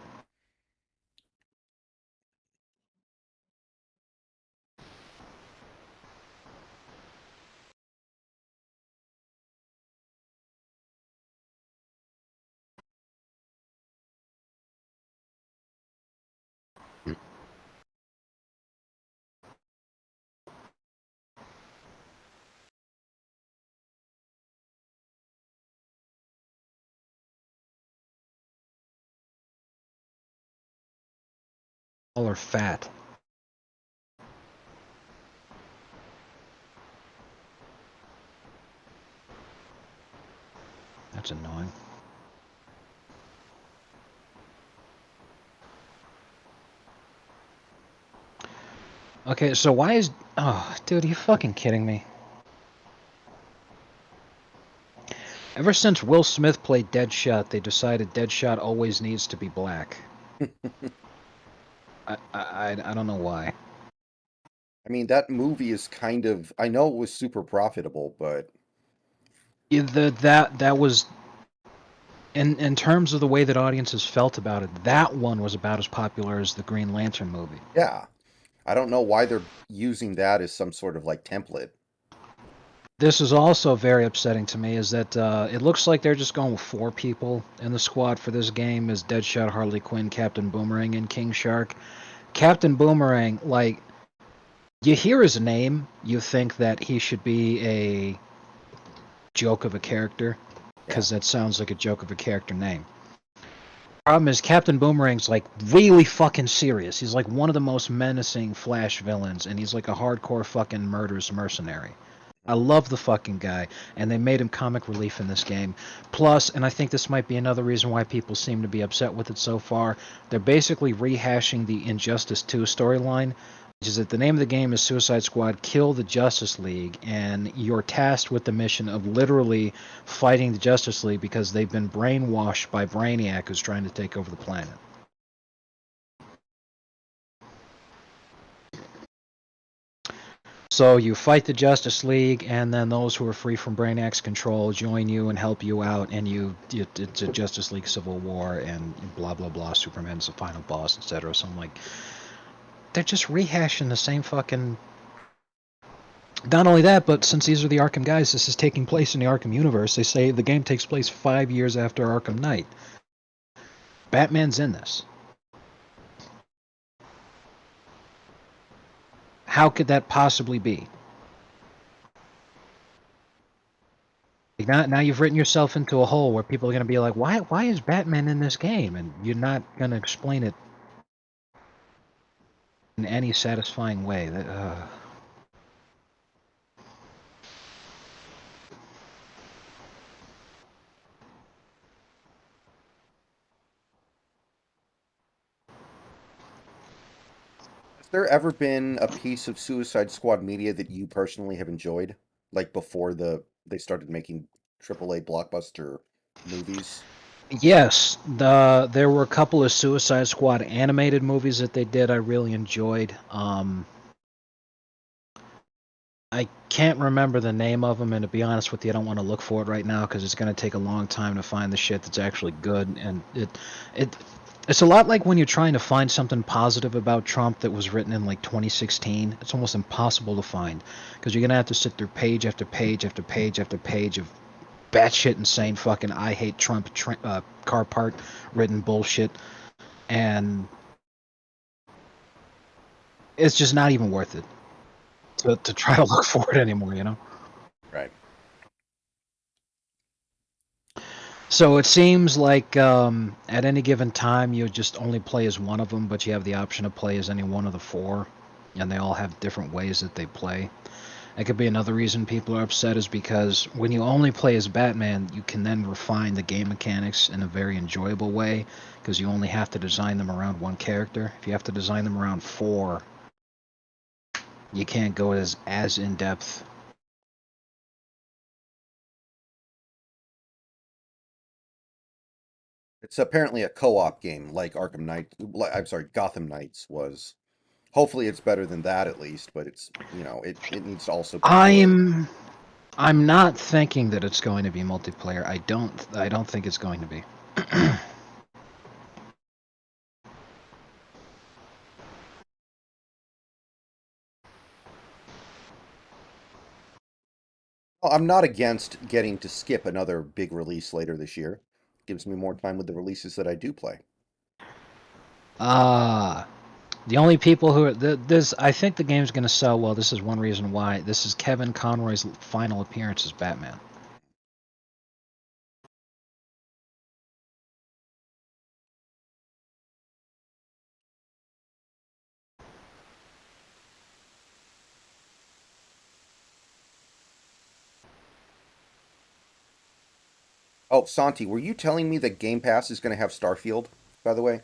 All are fat. That's annoying. Okay, so why is... Oh, dude, are you fucking kidding me? Ever since Will Smith played Deadshot, they decided Deadshot always needs to be black. I don't know why. I mean, that movie is kind of. I know it was super profitable, but That was in terms of the way that audiences felt about it. That one was about as popular as the Green Lantern movie. yeah, I don't know why they're using that as some sort of like template. This is also very upsetting to me. Is that it looks like they're just going with 4 people in the squad for this game: is Deadshot, Harley Quinn, Captain Boomerang, and King Shark. Captain Boomerang, like you hear his name, you think that he should be a joke of a character Yeah. because that sounds like a joke of a character name. Problem is, Captain Boomerang's like really fucking serious. He's like one of the most menacing Flash villains, and he's like a hardcore fucking murderous mercenary. I Mhm. love the fucking guy, and they made him comic relief in this game. Plus, and I think this might be another reason why people seem to be upset with it so far, they're basically rehashing the Injustice 2 storyline, which is that the name of the game is Suicide Squad Kill the Justice League, and you're tasked with the mission of literally fighting the Justice League because they've been brainwashed by Brainiac, who's trying to take over the planet. So you fight the Justice League, and then those who are free from Brainiac's control join you and help you out, and it's a Justice League civil war, and blah blah blah. Superman's the final boss, etc. So I'm like, they're just rehashing the same fucking. Not only that, but since these are the Arkham guys, this is taking place in the Arkham universe. They say the game takes place 5 years after Arkham Knight. Batman's in this. How could that possibly be? Like now you've written yourself into a hole where people are going to be like, why is Batman in this game? And you're not going to explain it in any satisfying way. there ever been a piece of Suicide Squad media that you personally have enjoyed? Like before they started making AAA blockbuster movies? Yes, there were a couple of Suicide Squad animated movies that they did I really enjoyed. I can't remember the name of them, and to be honest with you, I don't want to look for it right now because it's going to take a long time to find the shit that's actually good. And it, it's a lot like when you're trying to find something positive about Trump that was written in like 2016. It's almost impossible to find because you're gonna have to sit through page after page after page after page of batshit insane fucking I hate Trump car part written bullshit, and it's just not even worth it to try to look for it anymore. You know. Right. So it seems like at any given time you just only play as one of them, but you have the option to play as any one of the four, and they all have different ways that they play. That could be another reason people are upset is because when you only play as Batman, you can then refine the game mechanics in a very enjoyable way because you only have to design them around one character. If you have to design them around four, you can't go as in depth. It's apparently a co-op game like I'm sorry, Gotham Knights was. Hopefully it's better than that at least, but it needs to also be good. I'm I'm not thinking that it's going to be multiplayer. I don't think it's going to be. Well, I'm not against getting to skip another big release later this year. Gives me more time with the releases that I do play. Ah, the only people who are this, I think the game's going to sell well. This is one reason why. This is Kevin Conroy's final appearance as Batman. Oh, Santi, were you telling me that Game Pass is going to have Starfield, by the way?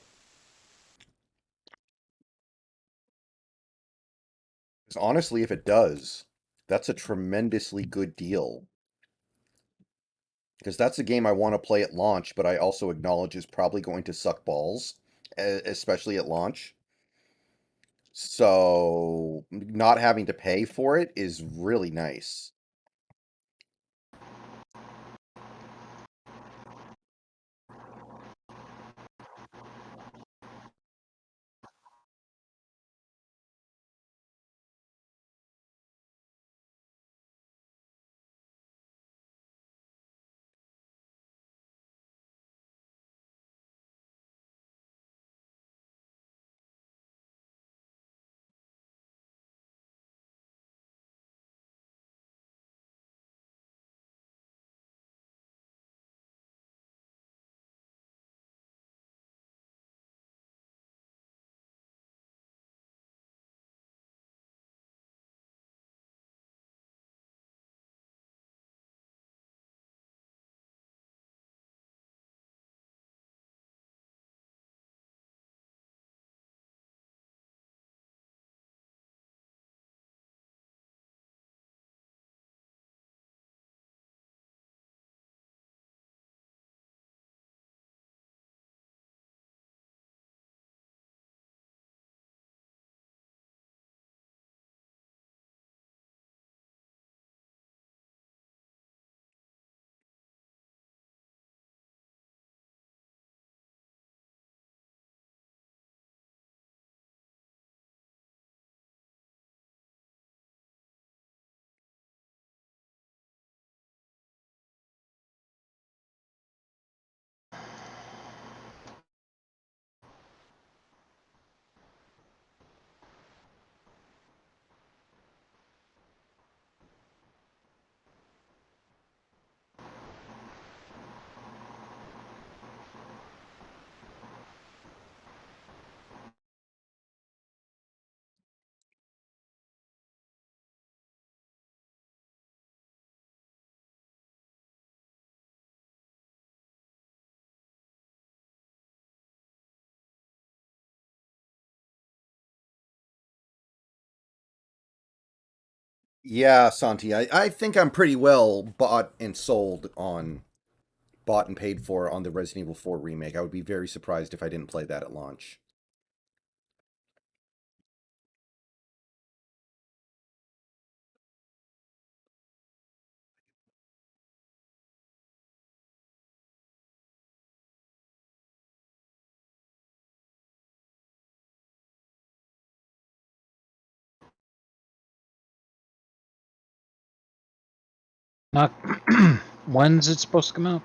'Cause honestly, if it does, that's a tremendously good deal. Because that's a game I want to play at launch, but I also acknowledge is probably going to suck balls, especially at launch. So not having to pay for it is really nice. Yeah, Santi, I think I'm pretty well bought and paid for on the Resident Evil 4 remake. I would be very surprised if I didn't play that at launch. Not when's it supposed to come out?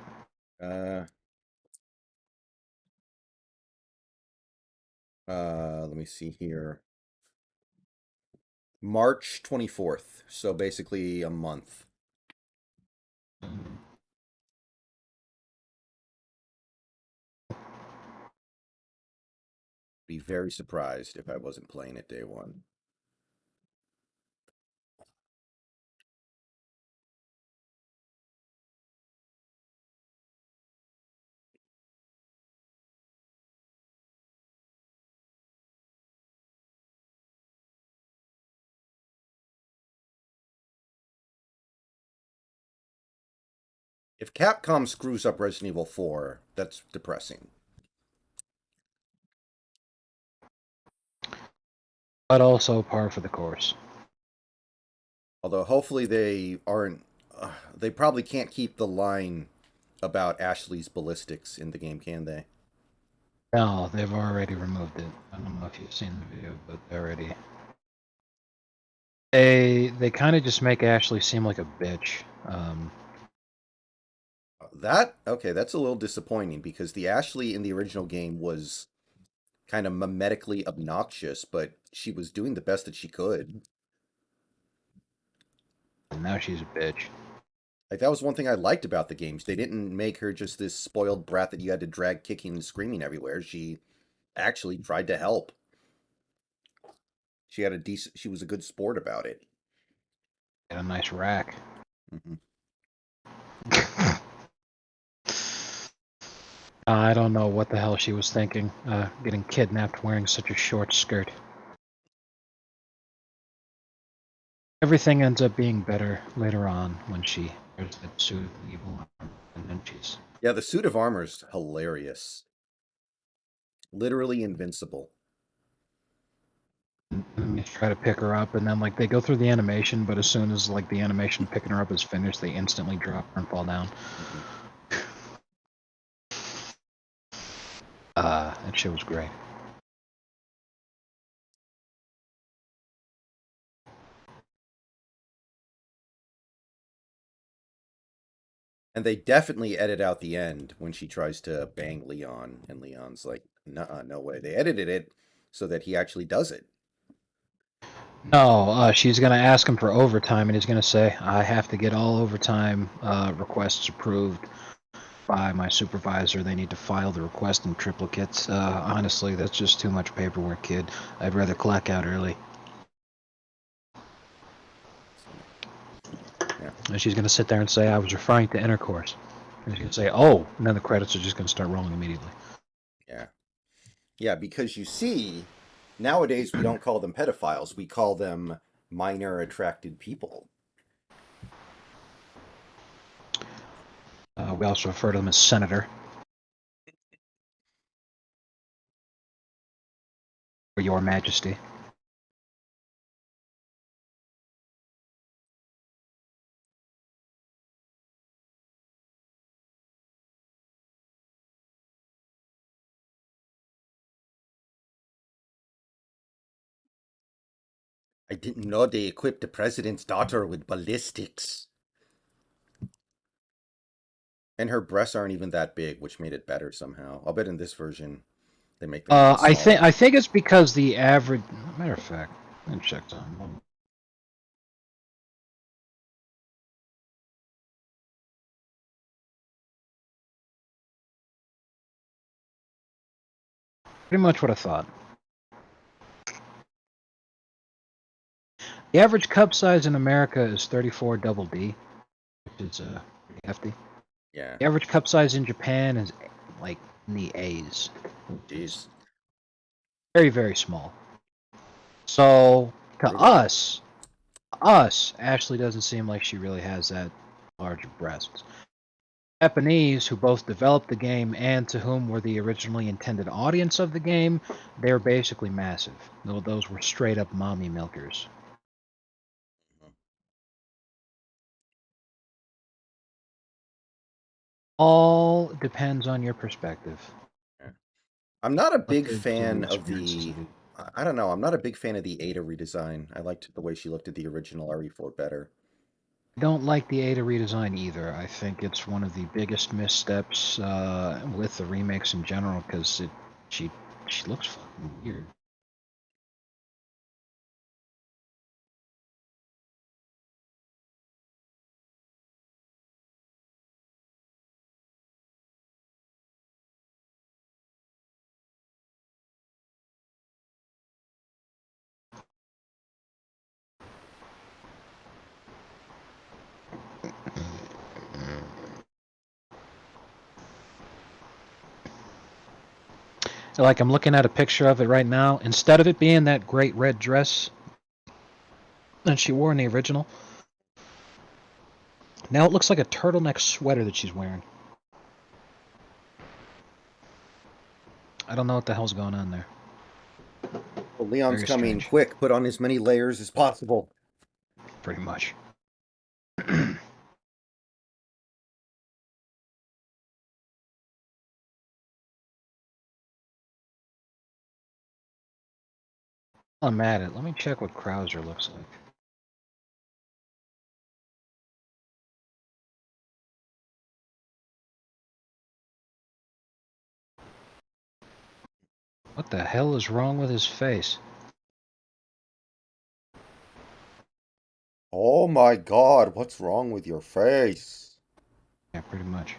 Uh, let me see here. March 24th, so basically a month. Be very surprised if I wasn't playing it day one. If Capcom screws up Resident Evil 4, that's depressing. But also par for the course. Although hopefully they aren't. They probably can't keep the line about Ashley's ballistics in the game, can they? No, they've already removed it. I don't know if you've seen the video, but they already. They kind of just make Ashley seem like a bitch. That okay, that's a little disappointing because the Ashley in the original game was kind of mimetically obnoxious, but she was doing the best that she could. And now she's a bitch. Like that was one thing I liked about the games. They didn't make her just this spoiled brat that you had to drag kicking and screaming everywhere. She actually tried to help. She was a good sport about it. Got a nice rack. Hmm. I don't know what the hell she was thinking, getting kidnapped wearing such a short skirt. Everything ends up being better later on when she wears that suit of evil armor, and then she's Yeah, the suit of armor is hilarious. Literally invincible. enemies try to pick her up, and then like they go through the animation, but as soon as like the animation of picking her up is finished, they instantly drop her and fall down. Hmm. That shit was great. And they definitely edit out the end when she tries to bang Leon, and Leon's like, "Nuh-uh, no way." They edited it so that he actually does it. No, she's gonna ask him for overtime, and he's gonna say, "I have to get all overtime requests approved by my supervisor. They need to file the request in triplicates." Honestly, that's just too much paperwork, kid. I'd rather clock out early. Yeah, And she's gonna sit there and say, "I was referring to intercourse." And she's gonna say, "Oh," and then the credits are just gonna start rolling immediately. yeah, yeah. Because you see, nowadays we don't call them pedophiles; we call them minor attracted people. We also refer to them as senator or your majesty. I didn't know they equipped the president's daughter with ballistics. And her breasts aren't even that big, which made it better somehow. I'll bet in this version they make them even I smaller. think it's because the average. Matter of fact, let me check something. Pretty much what I thought. The average cup size in America is 34 double D, which is pretty hefty. Yeah. The average cup size in Japan is like in the A's, which is Jeez. very, very small. So to Really? us, us, Ashley doesn't seem like she really has that large breasts. Japanese, who both developed the game and to whom were the originally intended audience of the game, they're basically massive. Those were straight up mommy milkers. All depends on your perspective. Yeah. I'm not a What big the fan of experiences the. of it. I don't know. I'm not a big fan of the Ada redesign. I liked the way she looked at the original RE4 better. I don't like the Ada redesign either. I think it's one of the biggest missteps with the remakes in general because she she looks fucking weird. Like I'm looking at a picture of it right now. Instead of it being that great red dress that she wore in the original, now it looks like a turtleneck sweater that she's wearing. I don't know what the hell's going on there. Well, Leon's Very coming strange. quick. Put on as many layers as possible. Pretty much. I'm at it. Let me check what Krauser looks like. What the hell is wrong with his face? Oh my god, what's wrong with your face? Yeah, pretty much.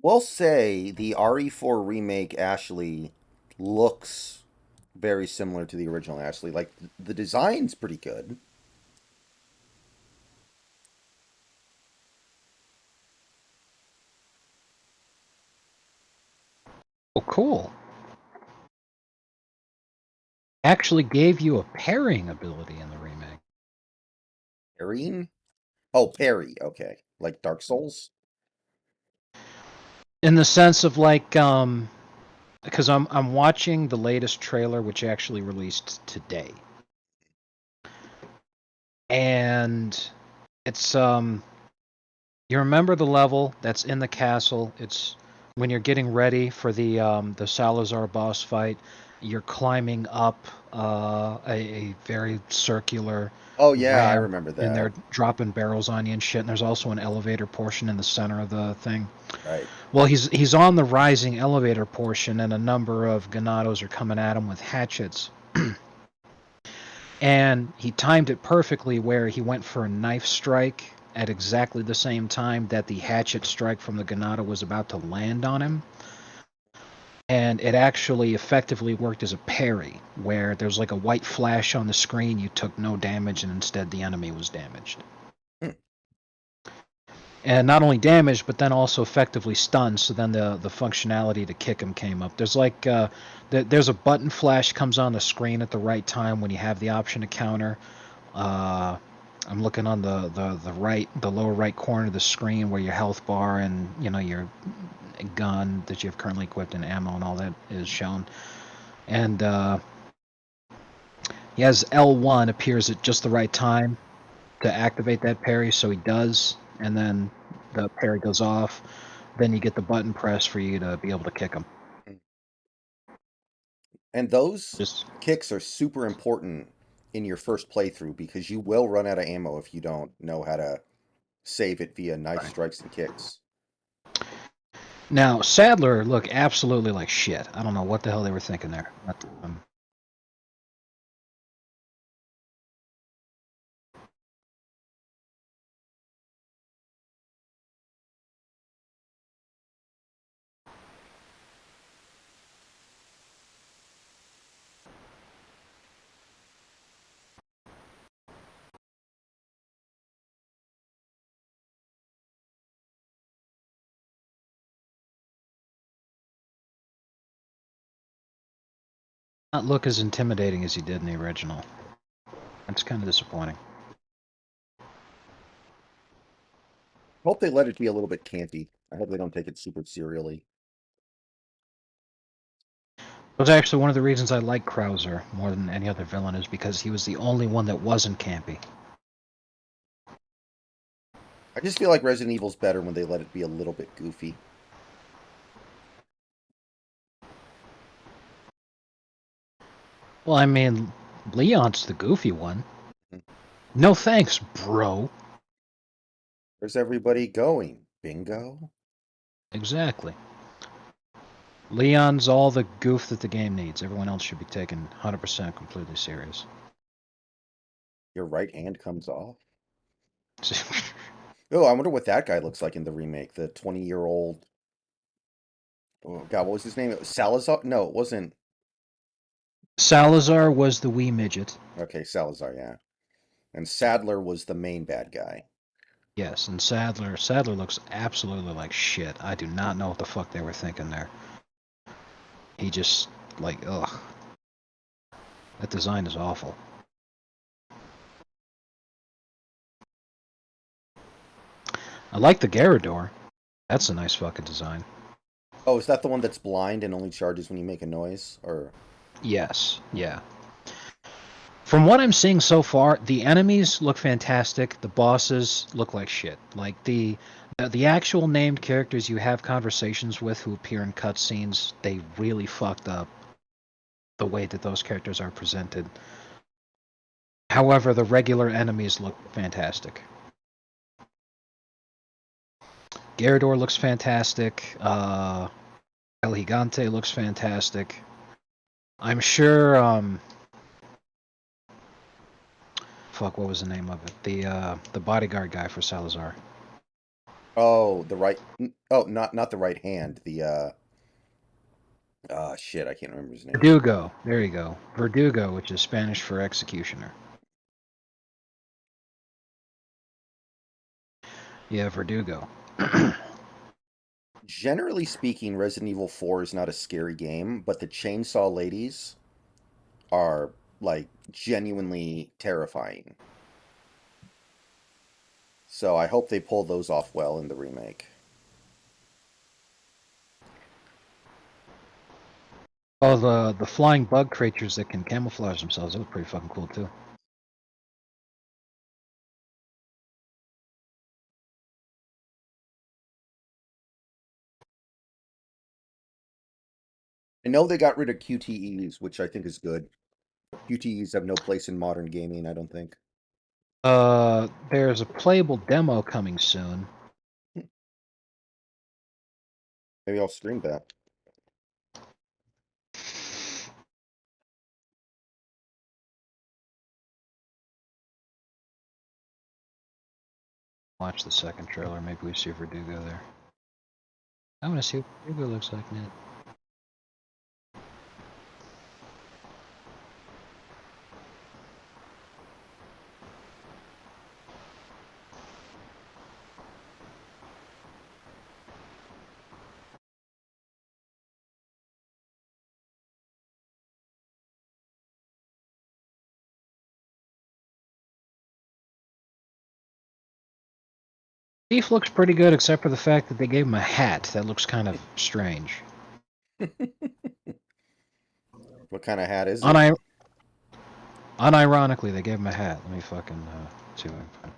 We'll say the RE4 remake Ashley looks very similar to the original Ashley. Like the design's pretty good. Oh, cool. Actually gave you a parrying ability in the remake. Parrying? Oh, parry. Okay, like Dark Souls. In the sense of like, because I'm watching the latest trailer, which actually released today, and it's you remember the level that's in the castle? It's when you're getting ready for the Salazar boss fight. You're climbing up a very circular Oh yeah, I ramp, remember and that. they're dropping barrels on you and shit. And there's also an elevator portion in the center of the thing. Right. Well, he's on the rising elevator portion, and a number of Ganados are coming at him with hatchets. And he timed it perfectly where he went for a knife strike at exactly the same time that the hatchet strike from the Ganado was about to land on him. And it actually effectively worked as a parry, where there's like a white flash on the screen, you took no damage, and instead the enemy was damaged. Hmm. And not only damaged, but then also effectively stunned. So then the functionality to kick him came up. There's like there's a button flash comes on the screen at the right time when you have the option to counter. Uh, I'm looking on the lower right corner of the screen where your health bar and your gun that you have currently equipped and ammo and all that is shown. And he has L1 appears at just the right time to activate that parry, so he does, and then the parry goes off. Then you get the button press for you to be able to kick him. And those Just kicks are super important in your first playthrough because you will run out of ammo if you don't know how to save it via knife right. strikes and kicks. Now Sadler look absolutely like shit. I don't know what the hell they were thinking there. But, Not look as intimidating as he did in the original. That's kind of disappointing. Hope they let it be a little bit campy. I hope they don't take it super serially. It was actually one of the reasons I like Krauser more than any other villain is because he was the only one that wasn't campy. I just feel like Resident Evil's better when they let it be a little bit goofy. Well, I mean, Leon's the goofy one. Mhm. No thanks, bro. Where's everybody going? Bingo? Exactly. Leon's all the goof that the game needs. Everyone else should be taken 100% completely serious. Your right hand comes off? Oh, I wonder what that guy looks like in the remake. The 20-year-old. Oh, God, what was his name? Salazar? No, it wasn't. Salazar was the wee midget. Okay, Salazar, yeah. And Sadler was the main bad guy. Yes, and Sadler looks absolutely like shit. I do not know what the fuck they were thinking there. He just, like, ugh. That design is awful. I like the Garrador. That's a nice fucking design. Oh, is that the one that's blind and only charges when you make a noise? Or Yes, yeah. From what I'm seeing so far, the enemies look fantastic. The bosses look like shit. Like the actual named characters you have conversations with who appear in cutscenes, they really fucked up the way that those characters are presented. However, the regular enemies look fantastic. Garrador looks fantastic. El Gigante looks fantastic. I'm sure. Fuck, what was the name of it? The bodyguard guy for Salazar. oh, the right. Oh, not the right hand. The shit, I can't remember his name. Verdugo. There you go. Verdugo, which is Spanish for executioner. Yeah, Verdugo. Generally speaking, Resident Evil 4 is not a scary game, but the chainsaw ladies are like genuinely terrifying. So I hope they pull those off well in the remake. Oh, the flying bug creatures that can camouflage themselves. That was pretty fucking cool too. I know they got rid of QTEs, which I think is good. QTEs have no place in modern gaming, I don't think. There's a playable demo coming soon. Maybe I'll stream that. Watch the second trailer. Maybe we see Verdugo there. I want to see what Verdugo looks like, man. Thief looks pretty good, except for the fact that they gave him a hat. That looks kind of strange. What kind of hat is it? Uni- Unironically, they gave him a hat. Let me fucking see what I can find.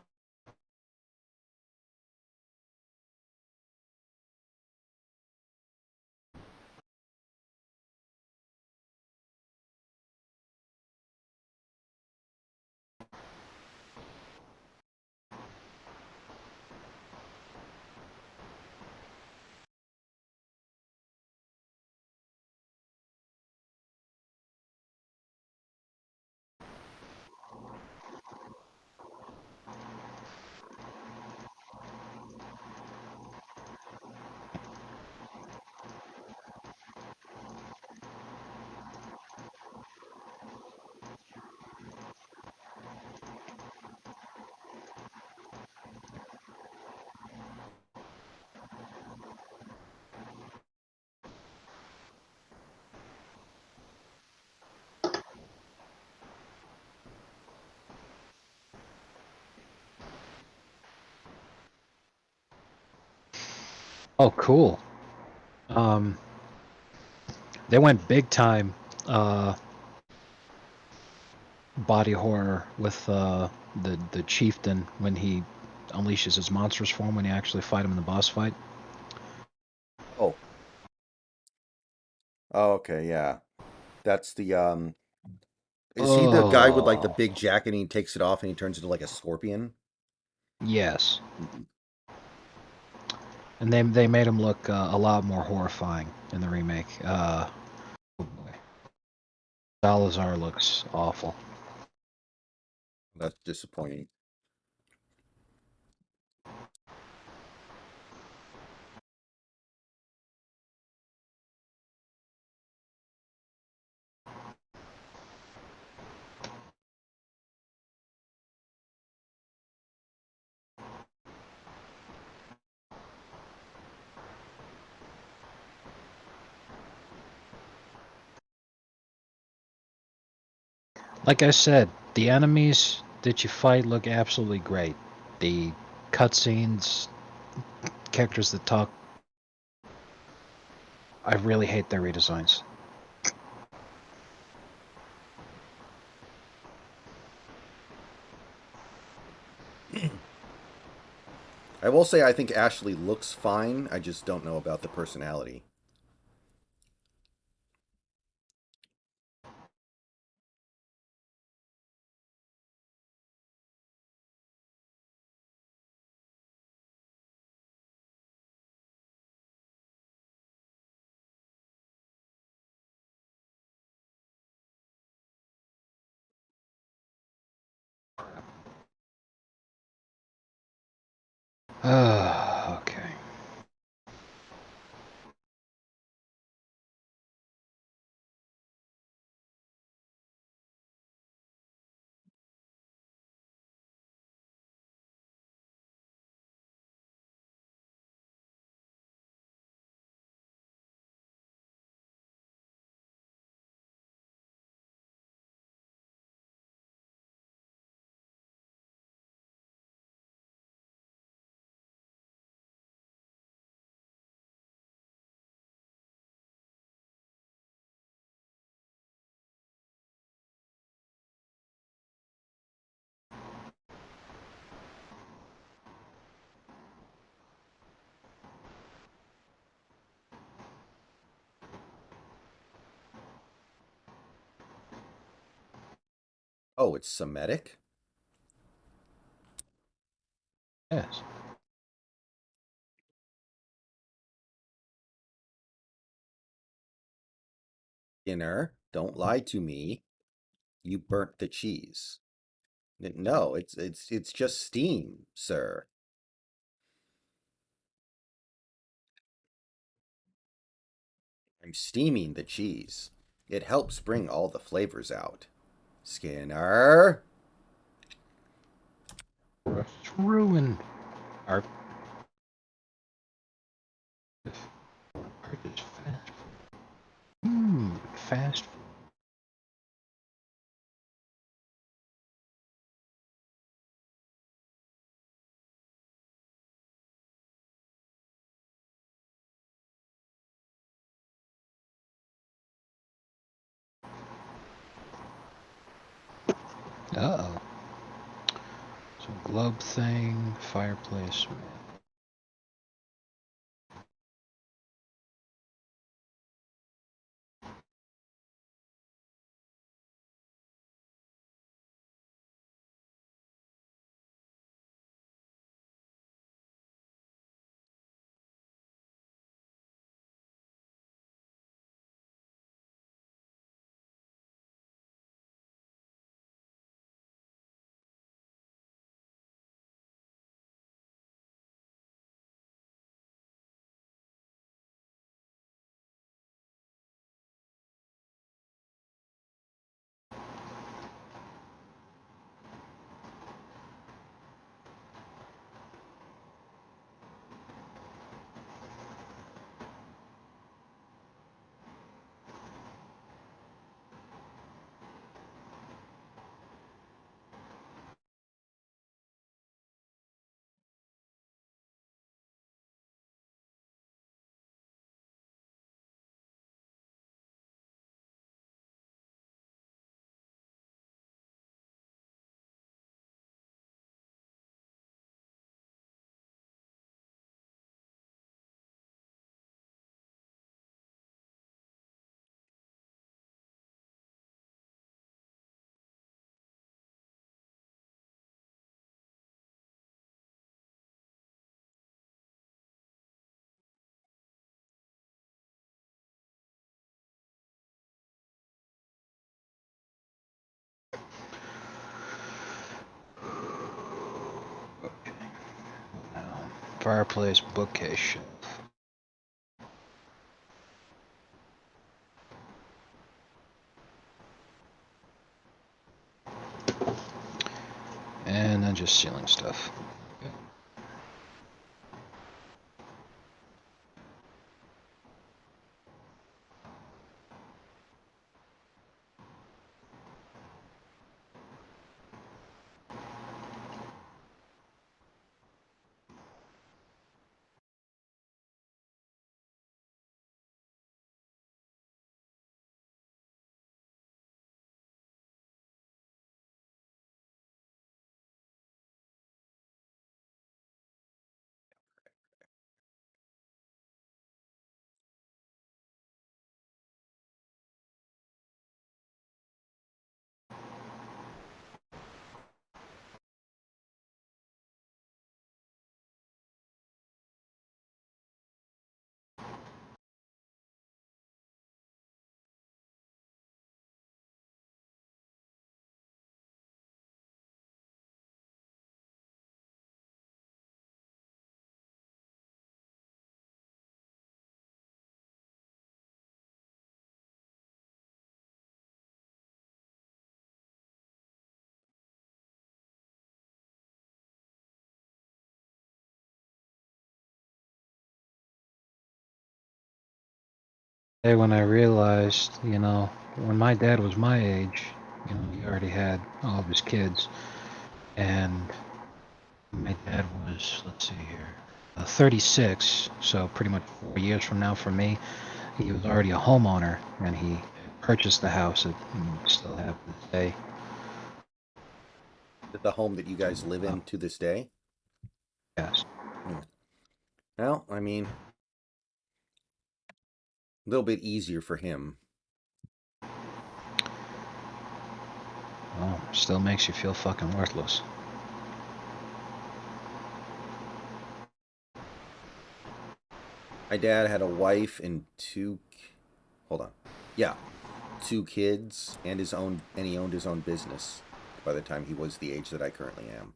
Oh, cool. Um, they went big time uh, body horror with the chieftain when he unleashes his monstrous form when you actually fight him in the boss fight. Oh, oh, okay, yeah. That's the is he the guy with like the Oh, big jacket and he takes it off and he turns into like a scorpion? yes. And they made him look a lot more horrifying in the remake. Oh boy. Salazar looks awful. That's disappointing. Like I said, the enemies that you fight look absolutely great. The cutscenes, characters that talk, I really hate their redesigns. I will say I think Ashley looks fine. I just don't know about the personality. Okay. Oh, it's Semitic? Yes. Dinner, don't lie to me. You burnt the cheese. No, it's just steam, sir. I'm steaming the cheese. It helps bring all the flavors out. Skinner. It's ruined. Our art is fast. Fast. Uh oh. So globe thing, fireplace. fireplace, bookcase shelf. And then just ceiling stuff. When I realized, when my dad was my age, he already had all of his kids, and my dad was, let's see here, 36, so pretty much 4 years from now for me, he was already a homeowner, and he purchased the house that we still have to this day. The home that you guys live Oh, in to this day? yes. Hmm. Well, I mean, a little bit easier for him. Well, still makes you feel fucking worthless. My dad had a wife and hold on. Yeah, two kids and he owned his own business by the time he was the age that I currently am.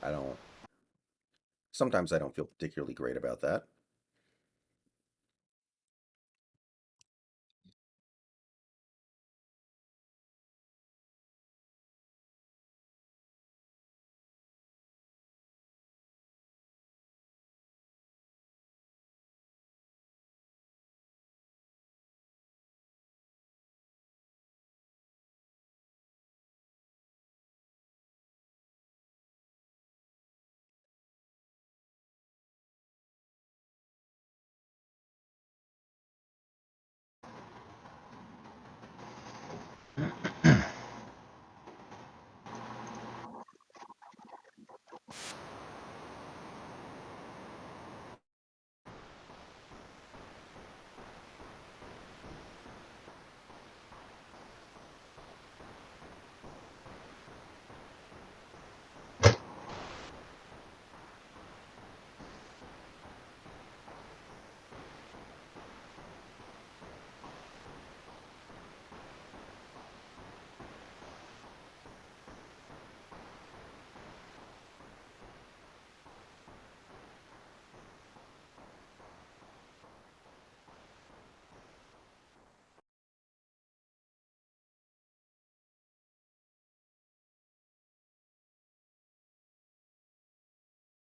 I don't Sometimes I don't feel particularly great about that.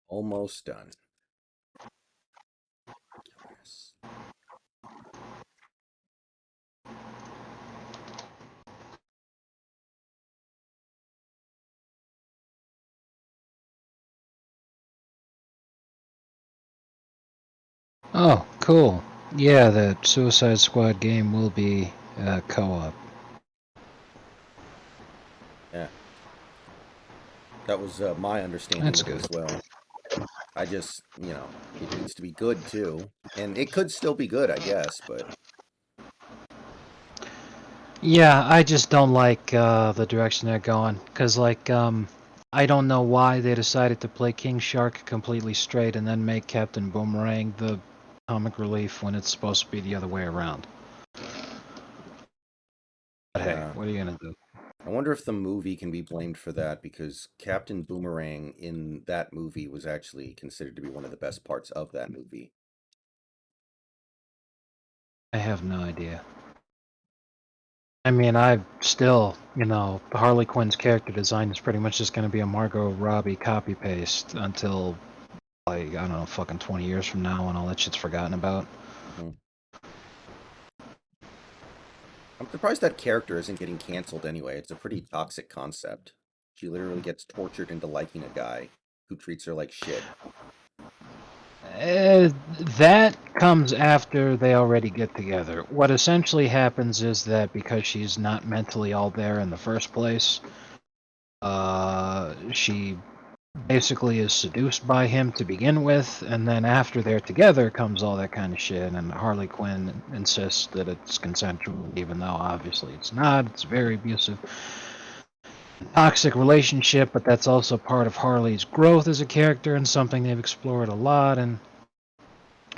Almost done. Yes. Oh, cool. Yeah, the Suicide Squad game will be co-op. Yeah, that was my understanding That's of it good. as well. I just, it needs to be good too. And it could still be good, I guess, but Yeah, I just don't like the direction they're going. Because, I don't know why they decided to play King Shark completely straight and then make Captain Boomerang the comic relief when it's supposed to be the other way around. But hey, yeah. what are you going to do? I wonder if the movie can be blamed for that because Captain Boomerang in that movie was actually considered to be one of the best parts of that movie. I have no idea. I mean, I still, Harley Quinn's character design is pretty much just going to be a Margot Robbie copy paste until, like, I don't know, fucking 20 years from now when all that shit's forgotten about. Mhm. I'm surprised that character isn't getting canceled anyway. It's a pretty toxic concept. She literally gets tortured into liking a guy who treats her like shit. Uh, that comes after they already get together. What essentially happens is that because she's not mentally all there in the first place, she basically is seduced by him to begin with, and then after they're together comes all that kind of shit, and Harley Quinn insists that it's consensual, even though obviously it's not. It's a very abusive, toxic relationship, but that's also part of Harley's growth as a character and something they've explored a lot, and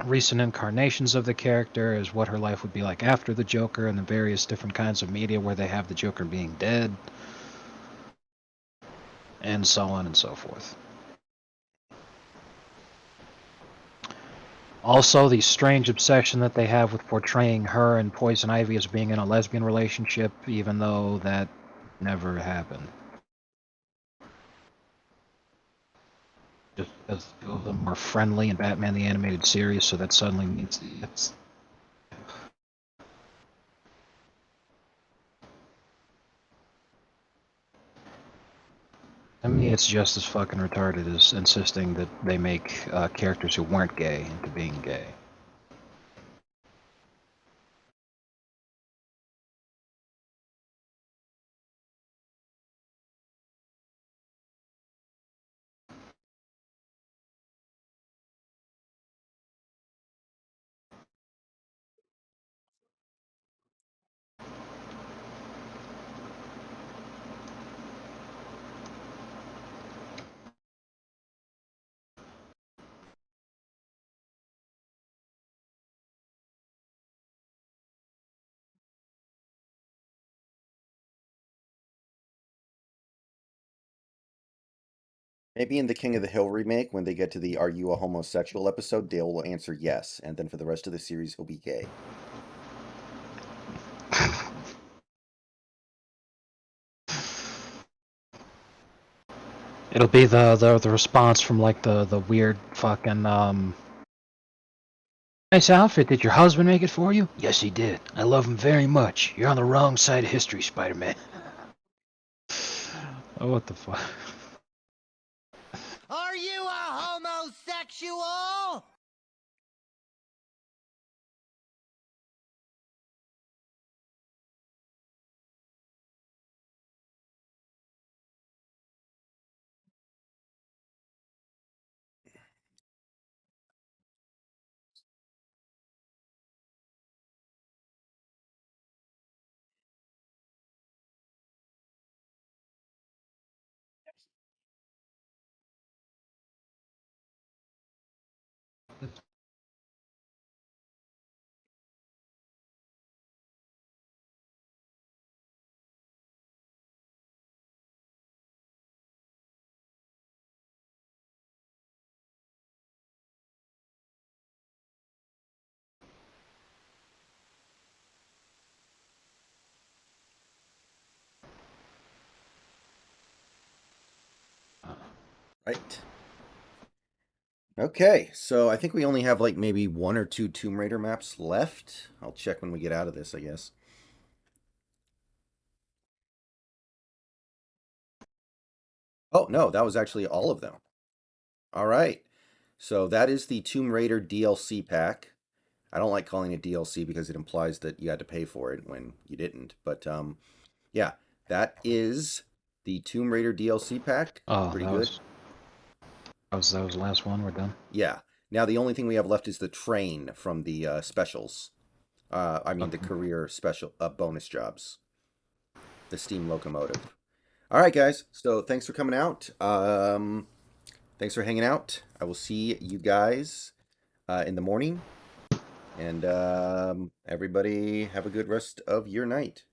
recent incarnations of the character is what her life would be like after the Joker and the various different kinds of media where they have the Joker being dead, and so on and so forth. Also, the strange obsession that they have with portraying her and Poison Ivy as being in a lesbian relationship, even though that never happened. Just because two of them were friendly in Batman the Animated Series, so that suddenly means it's. I mean, it's just as fucking retarded as insisting that they make characters who weren't gay into being gay. Maybe in the King of the Hill remake, when they get to the "Are you a homosexual" episode, Dale will answer yes, and then for the rest of the series, he'll be gay. It'll be the response from like the weird fucking nice outfit. Did your husband make it for you? Yes, he did. I love him very much. You're on the wrong side of history, Spider-Man. Oh, what the fuck? Are you a homosexual? Right. Okay, so I think we only have like maybe one or two Tomb Raider maps left. I'll check when we get out of this, I guess. Oh, no, that was actually all of them. All right. So that is the Tomb Raider DLC pack. I don't like calling it DLC because it implies that you had to pay for it when you didn't. But yeah, that is the Tomb Raider DLC pack. Oh, Pretty that good. was that was the last one. We're done. Yeah. Now the only thing we have left is the train from the specials. I mean the Okay. career special bonus jobs, the steam locomotive. All right, guys. So thanks for coming out. Thanks for hanging out. I will see you guys in the morning. And everybody have a good rest of your night.